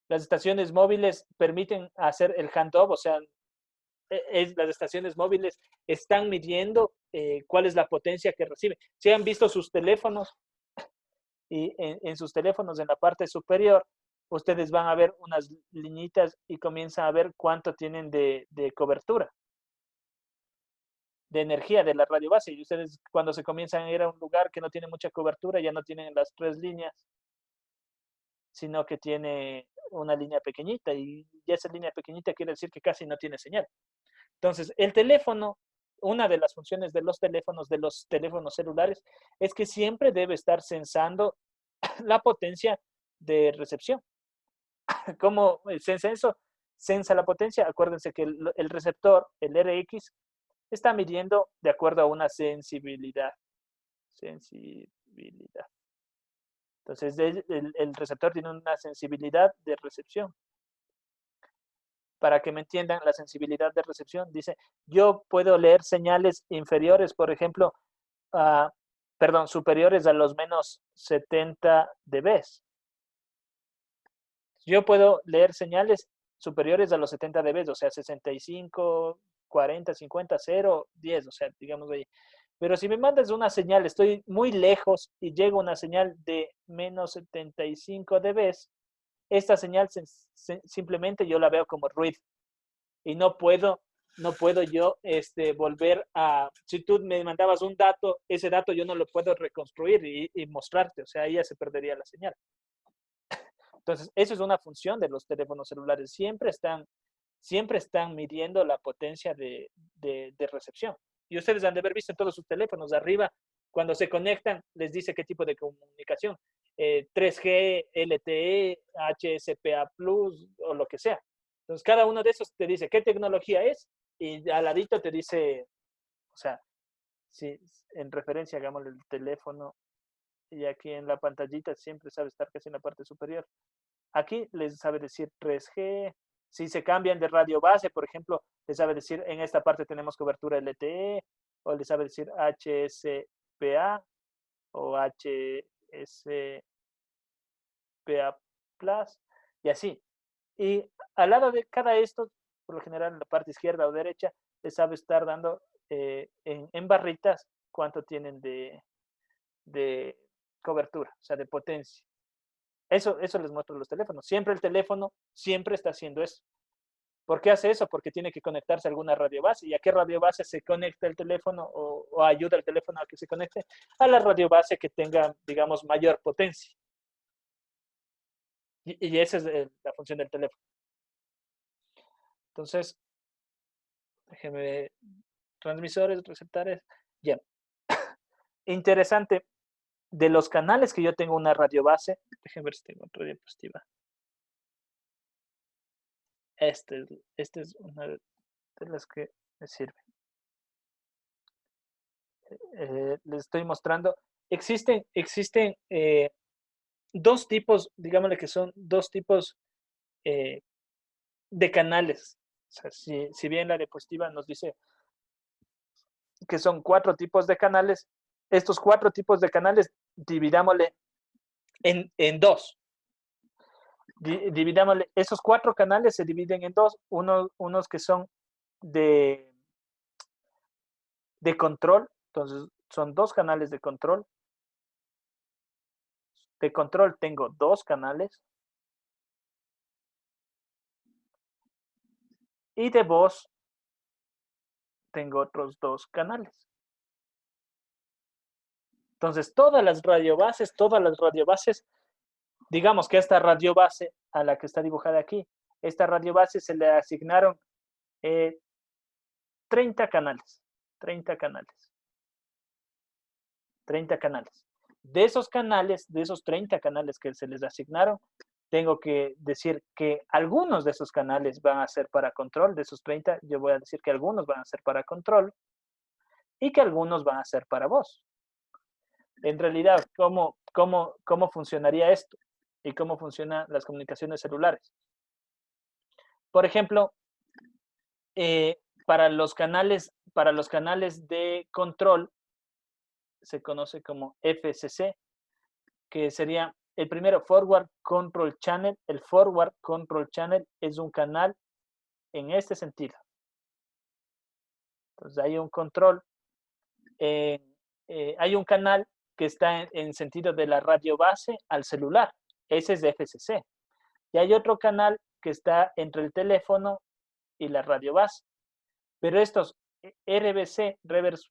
las estaciones móviles permiten hacer el handoff, o sea, las estaciones móviles están midiendo cuál es la potencia que recibe. Si han visto sus teléfonos y en sus teléfonos en la parte superior, ustedes van a ver unas liñitas y comienzan a ver cuánto tienen de cobertura, de energía de la radio base. Y ustedes cuando se comienzan a ir a un lugar que no tiene mucha cobertura, ya no tienen las 3 líneas, sino que tiene una línea pequeñita, y esa línea pequeñita quiere decir que casi no tiene señal. Entonces, el teléfono, una de las funciones de los teléfonos celulares, es que siempre debe estar sensando la potencia de recepción. ¿Cómo sensa eso? Sensa la potencia. Acuérdense que el receptor, el RX, está midiendo de acuerdo a una sensibilidad. Sensibilidad. Entonces, el receptor tiene una sensibilidad de recepción. Para que me entiendan, la sensibilidad de recepción dice, yo puedo leer señales inferiores, por ejemplo, superiores a los menos 70 dB. Yo puedo leer señales superiores a los 70 dB, o sea, 65, 40, 50, 0, 10, o sea, digamos ahí. Pero si me mandas una señal, estoy muy lejos y llega una señal de menos 75 dB, esta señal simplemente yo la veo como ruido. Y no puedo yo volver a, si tú me mandabas un dato, ese dato yo no lo puedo reconstruir y mostrarte, o sea, ahí ya se perdería la señal. Entonces, eso es una función de los teléfonos celulares, siempre están midiendo la potencia de recepción. Y ustedes han de haber visto en todos sus teléfonos, arriba, cuando se conectan, les dice qué tipo de comunicación, 3G, LTE, HSPA+, o lo que sea. Entonces, cada uno de esos te dice qué tecnología es, y al ladito te dice, o sea, si en referencia, hagámosle el teléfono, y aquí en la pantallita siempre sabe estar casi en la parte superior. Aquí les sabe decir 3G. Si se cambian de radio base, por ejemplo, les sabe decir en esta parte tenemos cobertura LTE, o les sabe decir HSPA o HSPA+, y así. Y al lado de cada esto, por lo general en la parte izquierda o derecha, les sabe estar dando en barritas cuánto tienen de cobertura, o sea, de potencia. Eso les muestro los teléfonos. Siempre el teléfono siempre está haciendo eso. ¿Por qué hace eso? Porque tiene que conectarse a alguna radio base. ¿Y a qué radio base se conecta el teléfono o ayuda al teléfono a que se conecte? A la radio base que tenga, digamos, mayor potencia. Y esa es la función del teléfono. Entonces, déjenme ver. Transmisores, receptores. Ya. Interesante. De los canales que yo tengo una radio base, déjenme ver si tengo otra diapositiva. Este es una de las que me sirve. Les estoy mostrando. Existen dos tipos, digámosle que son dos tipos de canales. O sea, si bien la diapositiva nos dice que son 4 tipos de canales, estos 4 tipos de canales dividámosle en 2. Dividámosle, esos 4 canales se dividen en 2, unos que son de control, entonces son 2 canales de control. De control tengo 2 canales. Y de voz tengo otros 2 canales. Entonces, todas las radiobases, digamos que esta radiobase a la que está dibujada aquí, esta radiobase se le asignaron 30 canales. 30 canales. 30 canales. De esos canales, de esos 30 canales que se les asignaron, tengo que decir que algunos de esos canales van a ser para control. De esos 30, yo voy a decir que algunos van a ser para control y que algunos van a ser para voz. En realidad, ¿cómo funcionaría esto? ¿Y cómo funcionan las comunicaciones celulares? Por ejemplo, para los canales de control, se conoce como FCC, que sería el primero, Forward Control Channel. El Forward Control Channel es un canal en este sentido. Entonces, hay un control, hay un canal que está en sentido de la radio base al celular. Ese es de FCC. Y hay otro canal que está entre el teléfono y la radio base. Pero estos RBC, Reverse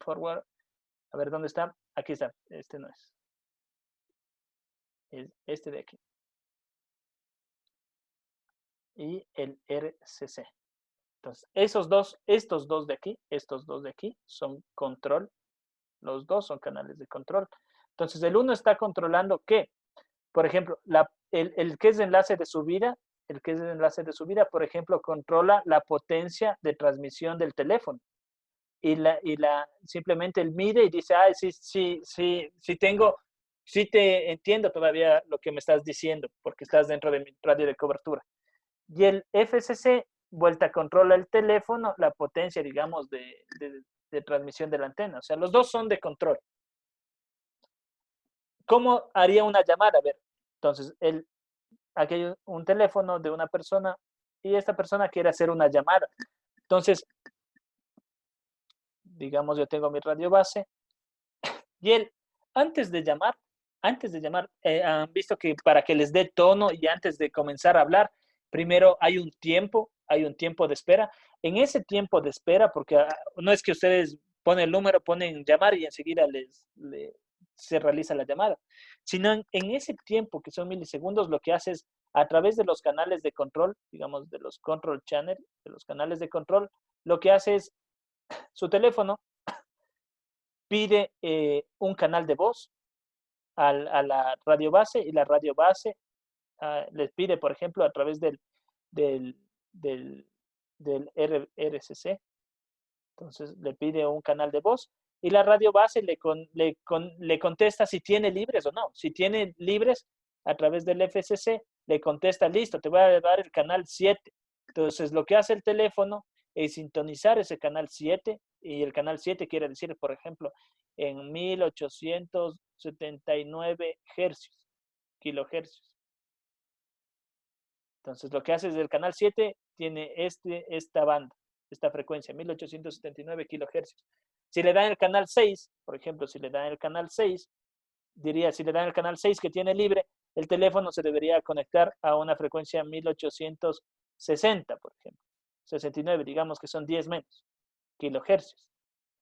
Forward, a ver, ¿dónde está? Aquí está, este no es. Es este de aquí. Y el RCC. Entonces, estos dos de aquí son control. Los dos son canales de control. Entonces, el uno está controlando ¿qué? Por ejemplo, el que es de enlace de subida, por ejemplo, controla la potencia de transmisión del teléfono. Y simplemente él mide y dice, sí te entiendo todavía lo que me estás diciendo, porque estás dentro de mi radio de cobertura. Y el FCC, vuelta controla el teléfono, la potencia, digamos, de transmisión de la antena. O sea, los dos son de control. ¿Cómo haría una llamada? A ver, entonces, aquí hay un teléfono de una persona y esta persona quiere hacer una llamada. Entonces, digamos, yo tengo mi radio base y él, antes de llamar, han visto que para que les dé tono y antes de comenzar a hablar, primero hay un tiempo de espera. En ese tiempo de espera, porque no es que ustedes ponen el número, ponen llamar y enseguida se realiza la llamada, sino en ese tiempo, que son milisegundos, lo que hace es, a través de los canales de control, digamos, de los control channel, de los canales de control, lo que hace es, su teléfono pide un canal de voz a la radio base y la radio base les pide, por ejemplo, a través del RCC, entonces le pide un canal de voz y la radio base le contesta si tiene libres o no. Si tiene libres, a través del FCC, le contesta, listo, te voy a dar el canal 7. Entonces, lo que hace el teléfono es sintonizar ese canal 7, y el canal 7 quiere decir, por ejemplo, en 1879 kilohercios. Entonces, lo que hace es el canal 7 tiene esta banda, esta frecuencia, 1879 kilohercios. Si le dan el canal 6, por ejemplo, si le dan el canal 6, si le dan el canal 6 que tiene libre, el teléfono se debería conectar a una frecuencia 1860, por ejemplo. 69, digamos que son 10 menos kilohercios.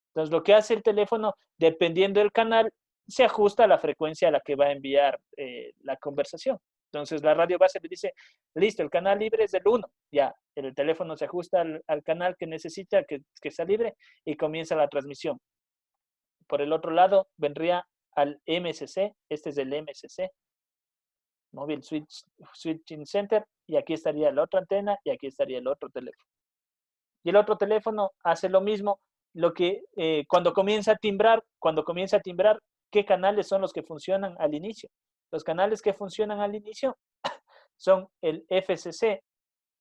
Entonces, lo que hace el teléfono, dependiendo del canal, se ajusta a la frecuencia a la que va a enviar la conversación. Entonces, la radio base le dice, listo, el canal libre es del 1. Ya, el teléfono se ajusta al canal que necesita, que está libre, y comienza la transmisión. Por el otro lado, vendría al MCC. Este es el MCC, Mobile Switching Center, y aquí estaría la otra antena, y aquí estaría el otro teléfono. Y el otro teléfono hace lo mismo, cuando comienza a timbrar, ¿qué canales son los que funcionan al inicio? Los canales que funcionan al inicio son el FCC.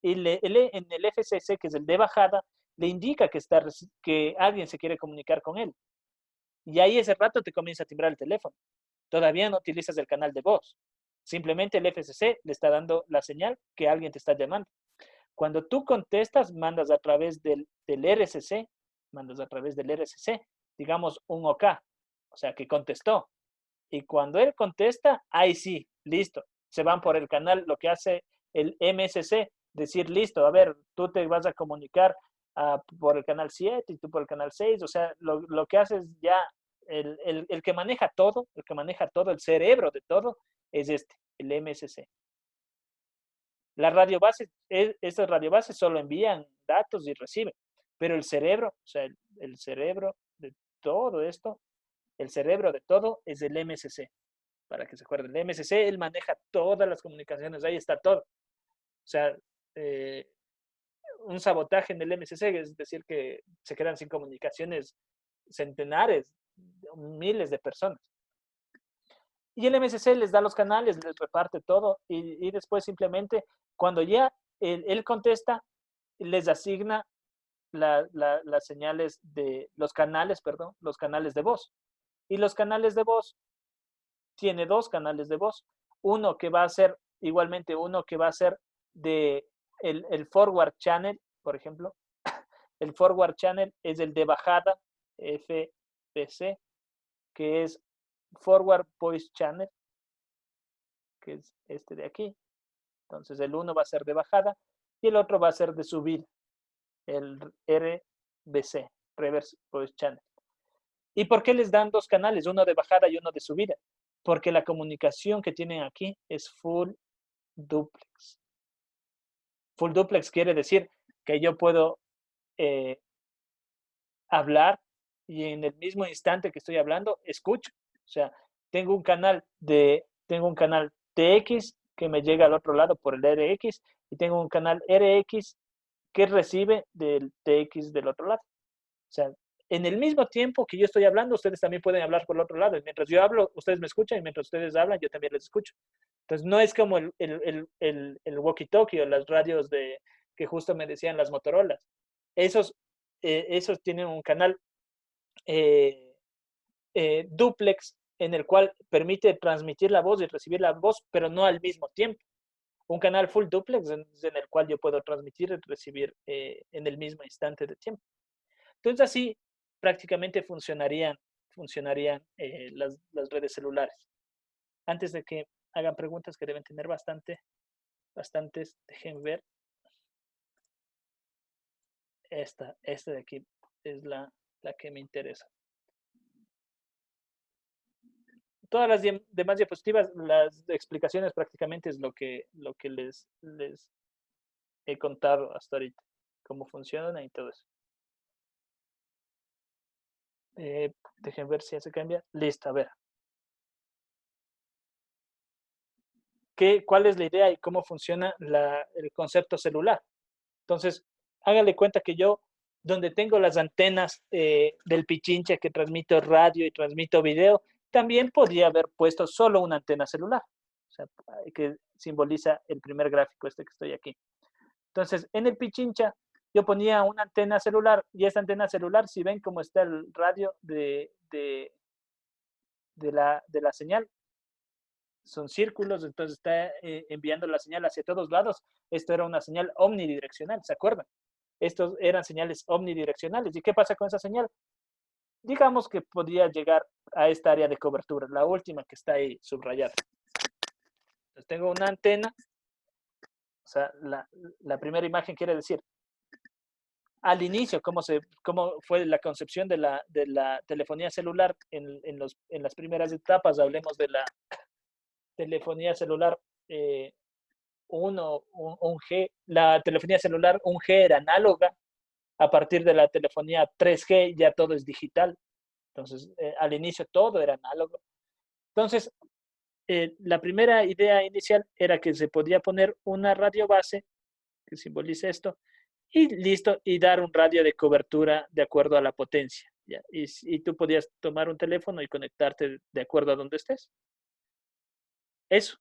Y en el FCC, que es el de bajada, le indica que alguien se quiere comunicar con él. Y ahí ese rato te comienza a timbrar el teléfono. Todavía no utilizas el canal de voz. Simplemente el FCC le está dando la señal que alguien te está llamando. Cuando tú contestas, mandas a través del RCC, digamos un OK, o sea, que contestó. Y cuando él contesta, ahí sí, listo. Se van por el canal, lo que hace el MSC, decir, listo, a ver, tú te vas a comunicar por el canal 7 y tú por el canal 6. O sea, lo que hace es ya, el que maneja todo, el cerebro de todo, es el MSC. Las radiobases, estas radiobases solo envían datos y reciben, pero el cerebro, o sea, el cerebro de todo esto, el cerebro de todo es el MSC, para que se acuerden. El MSC, él maneja todas las comunicaciones, ahí está todo. O sea, un sabotaje en el MSC, es decir, que se quedan sin comunicaciones centenares, miles de personas. Y el MSC les da los canales, les reparte todo y después simplemente cuando ya él contesta, les asigna las señales de los canales de voz. Y los canales de voz, tiene dos canales de voz. Uno que va a ser de el forward channel, por ejemplo. El forward channel es el de bajada, FPC, que es Forward Voice Channel, que es este de aquí. Entonces el uno va a ser de bajada y el otro va a ser de subida, el RVC, Reverse Voice Channel. ¿Y por qué les dan dos canales, uno de bajada y uno de subida? Porque la comunicación que tienen aquí es full duplex. Full duplex quiere decir que yo puedo hablar y en el mismo instante que estoy hablando, escucho. O sea, tengo un canal TX que me llega al otro lado por el RX y tengo un canal RX que recibe del TX del otro lado. O sea, en el mismo tiempo que yo estoy hablando, ustedes también pueden hablar por el otro lado. Y mientras yo hablo, ustedes me escuchan y mientras ustedes hablan, yo también les escucho. Entonces, no es como el walkie-talkie o las radios que justo me decían las Motorolas. Esos tienen un canal duplex en el cual permite transmitir la voz y recibir la voz, pero no al mismo tiempo. Un canal full duplex en el cual yo puedo transmitir y recibir en el mismo instante de tiempo. Entonces así prácticamente funcionarían las redes celulares. Antes de que hagan preguntas que deben tener bastantes, dejen ver. Esta de aquí es la que me interesa. Todas las demás diapositivas, las explicaciones prácticamente es lo que les he contado hasta ahorita, cómo funcionan y todo eso. Dejen ver si ya se cambia. Listo, a ver. ¿Cuál es la idea y cómo funciona el concepto celular? Entonces, háganle cuenta que yo, donde tengo las antenas del Pichincha que transmito radio y transmito video, también podría haber puesto solo una antena celular, o sea, que simboliza el primer gráfico que estoy aquí. Entonces, en el Pichincha, yo ponía una antena celular y esta antena celular, si ven cómo está el radio de la señal, son círculos, entonces está enviando la señal hacia todos lados. Esto era una señal omnidireccional, ¿se acuerdan? Estos eran señales omnidireccionales. ¿Y qué pasa con esa señal? Digamos que podría llegar a esta área de cobertura, la última que está ahí subrayada. Entonces tengo una antena, o sea, la primera imagen quiere decir, al inicio, cómo fue la concepción de la telefonía celular en las primeras etapas. Hablemos de la telefonía celular 1G. La telefonía celular 1G era análoga. A partir de la telefonía 3G ya todo es digital. Entonces, al inicio todo era análogo. Entonces, la primera idea inicial era que se podía poner una radio base, que simboliza esto, y listo, y dar un radio de cobertura de acuerdo a la potencia. ¿Ya? Y tú podías tomar un teléfono y conectarte de acuerdo a donde estés. Eso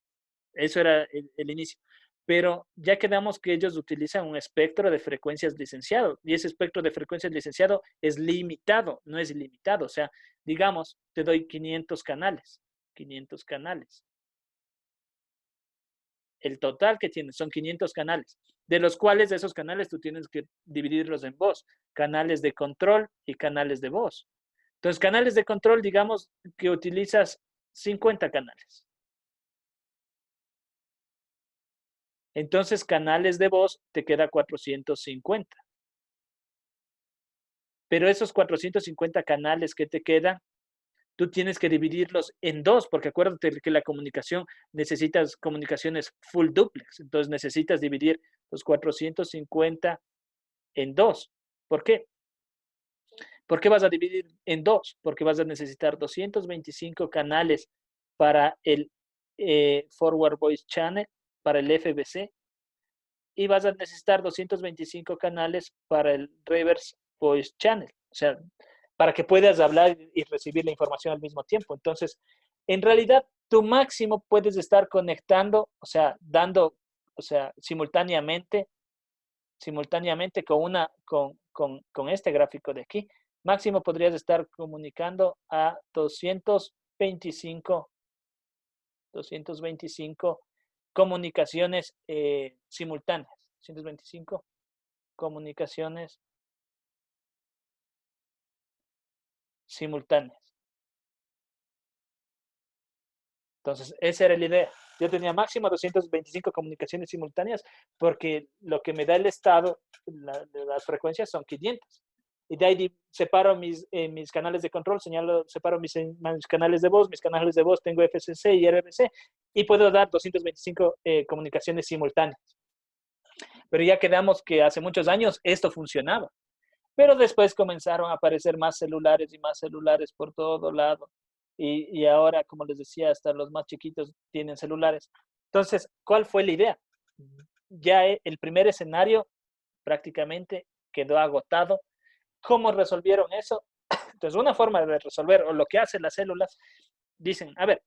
era el inicio. pero ya quedamos que ellos utilizan un espectro de frecuencias licenciado y ese espectro de frecuencias licenciado es limitado, no es ilimitado. O sea, digamos, te doy 500 canales, 500 canales. El total que tienes son 500 canales, de los cuales de esos canales tú tienes que dividirlos en voz, canales de control y canales de voz. Entonces, canales de control, digamos que utilizas 50 canales. Entonces, canales de voz te queda 450. Pero esos 450 canales que te quedan, tú tienes que dividirlos en dos, porque acuérdate que la comunicación necesitas comunicaciones full duplex. Entonces, necesitas dividir los 450 en dos. ¿Por qué? ¿Por qué vas a dividir en dos? Porque vas a necesitar 225 canales para el Forward Voice Channel, para el FVC, y vas a necesitar 225 canales para el Reverse Voice Channel, o sea, para que puedas hablar y recibir la información al mismo tiempo. Entonces, en realidad, tu máximo puedes estar conectando, o sea, dando, o sea, simultáneamente con este gráfico de aquí, máximo podrías estar comunicando a 225 comunicaciones simultáneas. 225 comunicaciones simultáneas. Entonces, esa era la idea. Yo tenía máximo 225 comunicaciones simultáneas porque lo que me da el estado, las frecuencias son 500. Y de ahí separo mis canales de control, separo mis canales de voz, tengo FCC y RBC, y puedo dar 225 comunicaciones simultáneas. Pero ya quedamos que hace muchos años esto funcionaba. Pero después comenzaron a aparecer más celulares y más celulares por todo lado. Y ahora, como les decía, hasta los más chiquitos tienen celulares. Entonces, ¿cuál fue la idea? Ya el primer escenario prácticamente quedó agotado. ¿Cómo resolvieron eso? Entonces, una forma de resolver, o lo que hacen las células, dicen, a ver,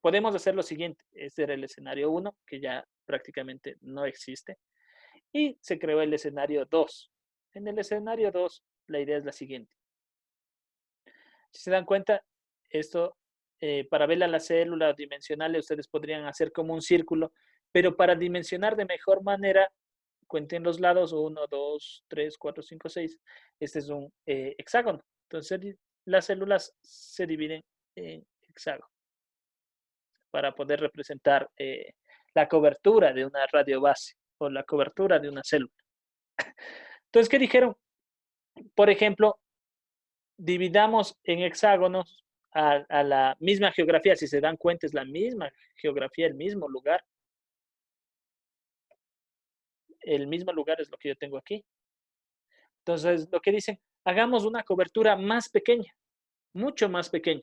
podemos hacer lo siguiente. Este era el escenario 1, que ya prácticamente no existe. Y se creó el escenario 2. En el escenario 2, la idea es la siguiente. Si se dan cuenta, esto, para ver a las células dimensionales, ustedes podrían hacer como un círculo, pero para dimensionar de mejor manera, cuenten los lados, 1, 2, 3, 4, 5, 6. Este es un hexágono. Entonces, las células se dividen en hexágono para poder representar la cobertura de una radiobase o la cobertura de una célula. Entonces, ¿qué dijeron? Por ejemplo, dividamos en hexágonos a la misma geografía. Si se dan cuenta, es la misma geografía, el mismo lugar. El mismo lugar es lo que yo tengo aquí. Entonces, lo que dicen, hagamos una cobertura más pequeña, mucho más pequeña.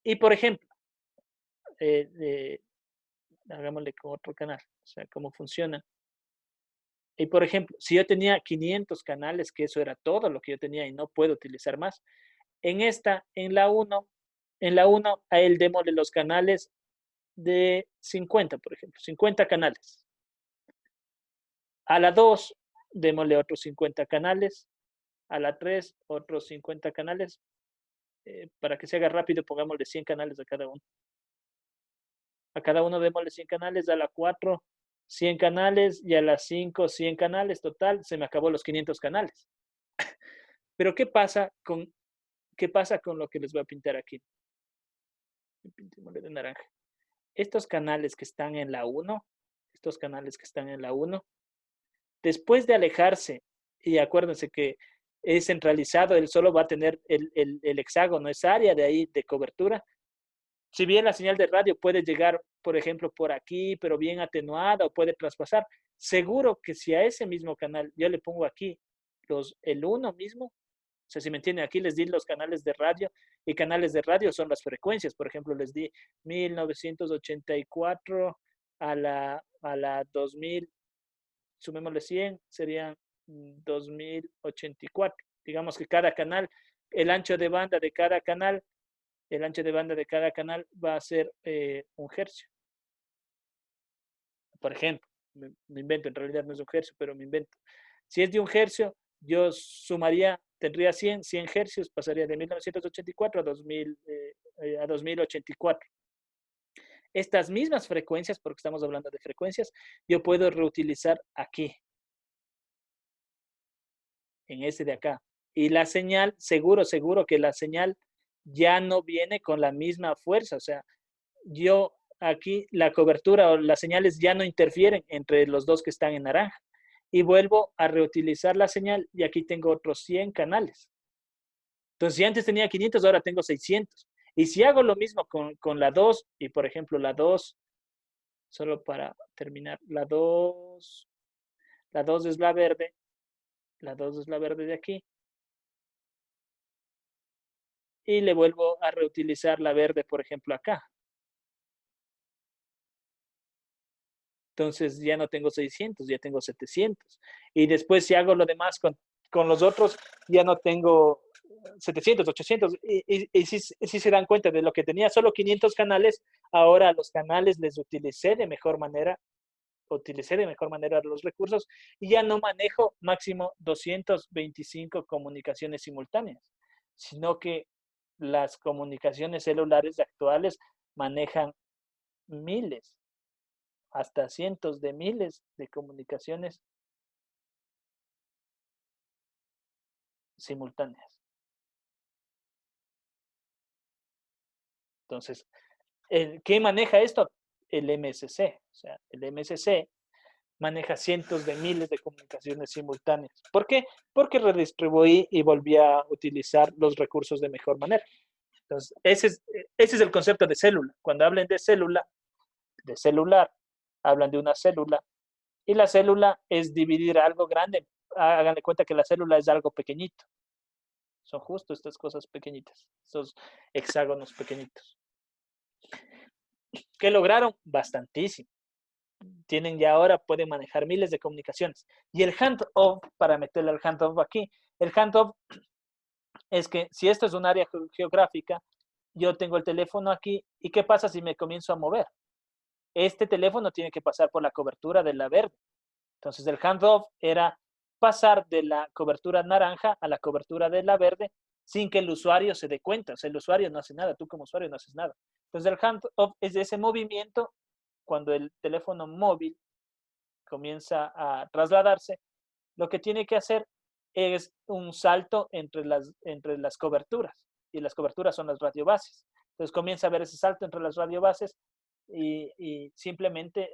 Y, por ejemplo, hagámosle con otro canal, o sea, cómo funciona. Y, por ejemplo, si yo tenía 500 canales, que eso era todo lo que yo tenía y no puedo utilizar más, en la 1, a él démosle los canales de 50, por ejemplo, 50 canales. A la 2, démosle otros 50 canales. A la 3, otros 50 canales. Para que se haga rápido, pongámosle 100 canales a cada uno. A cada uno démosle 100 canales. A la 4, 100 canales. Y a la 5, 100 canales. Total, se me acabó los 500 canales. Pero ¿qué pasa con lo que les voy a pintar aquí? Pintémosle de naranja. Estos canales que están en la 1, después de alejarse, y acuérdense que es centralizado, él solo va a tener el hexágono, esa área de ahí de cobertura. Si bien la señal de radio puede llegar, por ejemplo, por aquí, pero bien atenuada o puede traspasar, seguro que si a ese mismo canal yo le pongo aquí el 1 mismo, o sea, si me entienden, aquí les di los canales de radio, y canales de radio son las frecuencias. Por ejemplo, les di 1984 a la 2000, sumémosle 100, serían 2084. Digamos que cada canal, el ancho de banda de cada canal va a ser 1 hercio. por ejemplo, me invento, en realidad no es un hercio, pero me invento. Si es de un hercio, yo sumaría, tendría 100 hercios, pasaría de 1984 a 2084. Estas mismas frecuencias, porque estamos hablando de frecuencias, yo puedo reutilizar aquí, en este de acá. Y la señal, seguro que la señal ya no viene con la misma fuerza. O sea, yo aquí la cobertura o las señales ya no interfieren entre los dos que están en naranja. Y vuelvo a reutilizar la señal y aquí tengo otros 100 canales. Entonces, si antes tenía 500, ahora tengo 600. Y si hago lo mismo con la 2, y por ejemplo la 2, solo para terminar, la 2 es la verde, la 2 es la verde de aquí, y le vuelvo a reutilizar la verde, por ejemplo, acá. Entonces ya no tengo 600, ya tengo 700. Y después si hago lo demás con los otros, ya no tengo 700, 800. Y si se dan cuenta de lo que tenía solo 500 canales, ahora los canales les utilicé de mejor manera los recursos y ya no manejo máximo 225 comunicaciones simultáneas, sino que las comunicaciones celulares actuales manejan miles, hasta cientos de miles de comunicaciones simultáneas. Entonces, ¿qué maneja esto? El MSC. O sea, el MSC maneja cientos de miles de comunicaciones simultáneas. ¿Por qué? Porque redistribuí y volví a utilizar los recursos de mejor manera. Entonces, ese es el concepto de célula. Cuando hablen de célula, de celular, hablan de una célula, y la célula es dividir algo grande. Hagan de cuenta que la célula es algo pequeñito. Son justo estas cosas pequeñitas, estos hexágonos pequeñitos. ¿Qué lograron? Bastantísimo. Tienen ya ahora, pueden manejar miles de comunicaciones. Y el handoff, para meterle el handoff aquí, el handoff es que si esto es un área geográfica, yo tengo el teléfono aquí, ¿y qué pasa si me comienzo a mover? Este teléfono tiene que pasar por la cobertura de la verde. Entonces el handoff era pasar de la cobertura naranja a la cobertura de la verde sin que el usuario se dé cuenta. O sea, el usuario no hace nada, tú como usuario no haces nada. Entonces el handoff es ese movimiento cuando el teléfono móvil comienza a trasladarse, lo que tiene que hacer es un salto entre las coberturas, y las coberturas son las radiobases. Entonces comienza a ver ese salto entre las radiobases y simplemente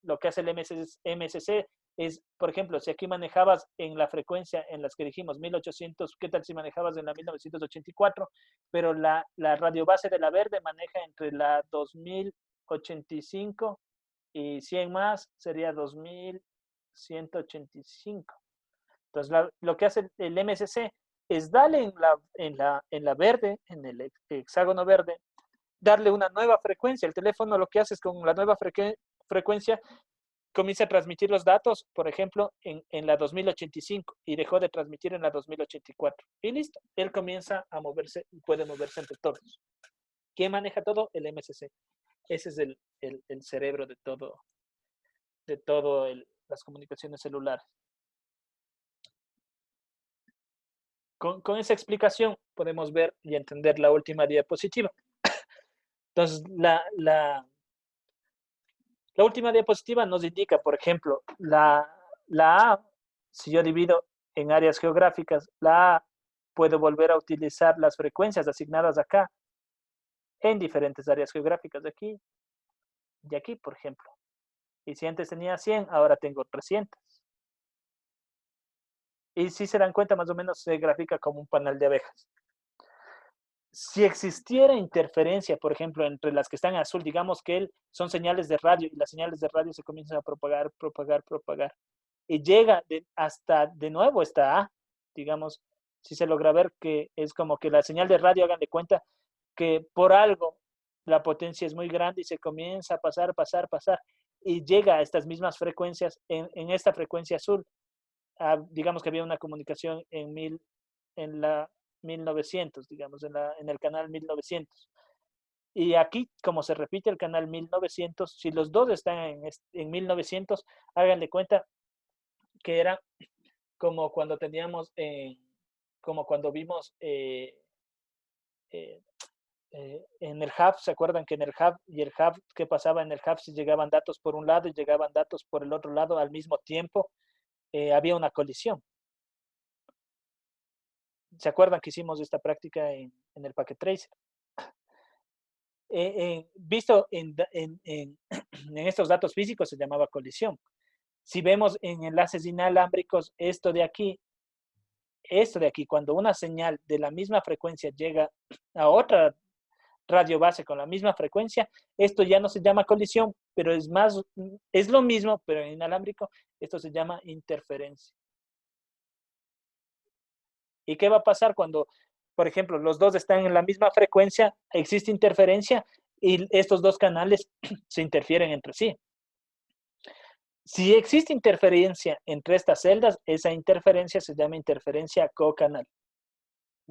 lo que hace el MSC es, por ejemplo, si aquí manejabas en la frecuencia en las que dijimos 1800, ¿qué tal si manejabas en la 1984? Pero la radiobase de la verde maneja entre la 2085 y 100 más sería 2185. Entonces, lo que hace el MSC es darle en la verde, en el hexágono verde, darle una nueva frecuencia. El teléfono lo que hace es con la nueva frecuencia comienza a transmitir los datos, por ejemplo, en la 2085 y dejó de transmitir en la 2084. Y listo, él comienza a moverse y puede moverse entre todos. ¿Quién maneja todo? El MSC. Ese es el cerebro de todo las comunicaciones celulares. Con esa explicación podemos ver y entender la última diapositiva. Entonces, la última diapositiva nos indica, por ejemplo, la A, si yo divido en áreas geográficas, la A puedo volver a utilizar las frecuencias asignadas acá en diferentes áreas geográficas de aquí y aquí, por ejemplo. Y si antes tenía 100, ahora tengo 300. Y si se dan cuenta, más o menos se grafica como un panal de abejas. Si existiera interferencia, por ejemplo, entre las que están en azul, digamos que son señales de radio y las señales de radio se comienzan a propagar, y llega hasta de nuevo esta A, digamos, si se logra ver que es como que la señal de radio, hagan de cuenta que por algo la potencia es muy grande y se comienza a pasar, y llega a estas mismas frecuencias, en esta frecuencia azul, digamos que había una comunicación en la 1900, digamos, en el canal 1900. Y aquí, como se repite el canal 1900, si los dos están en 1900, hagan de cuenta que era como cuando teníamos, como cuando vimos eh, en el hub. ¿Se acuerdan que en el hub y el hub, qué pasaba en el hub? Si llegaban datos por un lado y llegaban datos por el otro lado al mismo tiempo, había una colisión. ¿Se acuerdan que hicimos esta práctica en el Packet Tracer? Visto en estos datos físicos se llamaba colisión. Si vemos en enlaces inalámbricos, esto de aquí, cuando una señal de la misma frecuencia llega a otra radio base con la misma frecuencia, esto ya no se llama colisión, pero es lo mismo, pero en inalámbrico, esto se llama interferencia. ¿Y qué va a pasar cuando, por ejemplo, los dos están en la misma frecuencia, existe interferencia y estos dos canales se interfieren entre sí? Si existe interferencia entre estas celdas, esa interferencia se llama interferencia cocanal.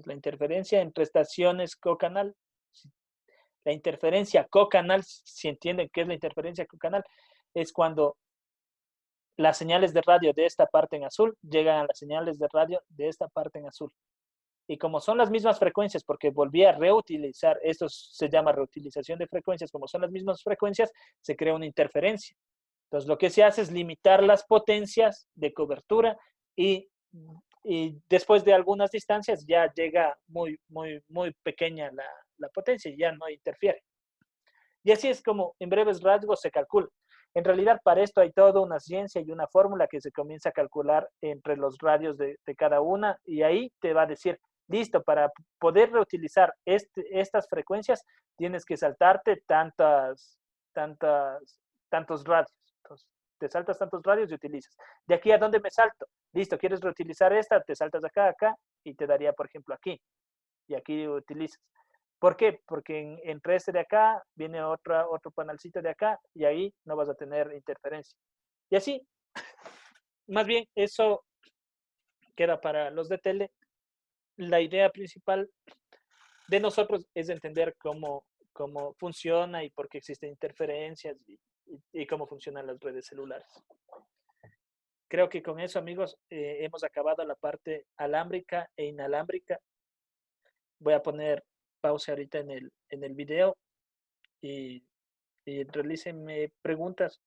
La interferencia entre estaciones cocanal. La interferencia cocanal, si entienden qué es la interferencia cocanal, es cuando las señales de radio de esta parte en azul llegan a las señales de radio de esta parte en azul. Y como son las mismas frecuencias, porque volví a reutilizar, esto se llama reutilización de frecuencias, como son las mismas frecuencias, se crea una interferencia. Entonces, lo que se hace es limitar las potencias de cobertura y después de algunas distancias ya llega muy pequeña la potencia y ya no interfiere. Y así es como en breves rasgos se calcula. En realidad, para esto hay toda una ciencia y una fórmula que se comienza a calcular entre los radios de cada una, y ahí te va a decir, listo, para poder reutilizar estas frecuencias, tienes que saltarte tantos radios. Entonces, te saltas tantos radios y utilizas. ¿De aquí a dónde me salto? Listo, ¿quieres reutilizar esta? Te saltas de acá a acá y te daría, por ejemplo, aquí. Y aquí utilizas. ¿Por qué? Porque entre este de acá viene otro panelcito de acá y ahí no vas a tener interferencia. Y así, más bien, eso queda para los de tele. La idea principal de nosotros es entender cómo funciona y por qué existen interferencias y cómo funcionan las redes celulares. Creo que con eso, amigos, hemos acabado la parte alámbrica e inalámbrica. Voy a poner pausa ahorita en el video y realícenme preguntas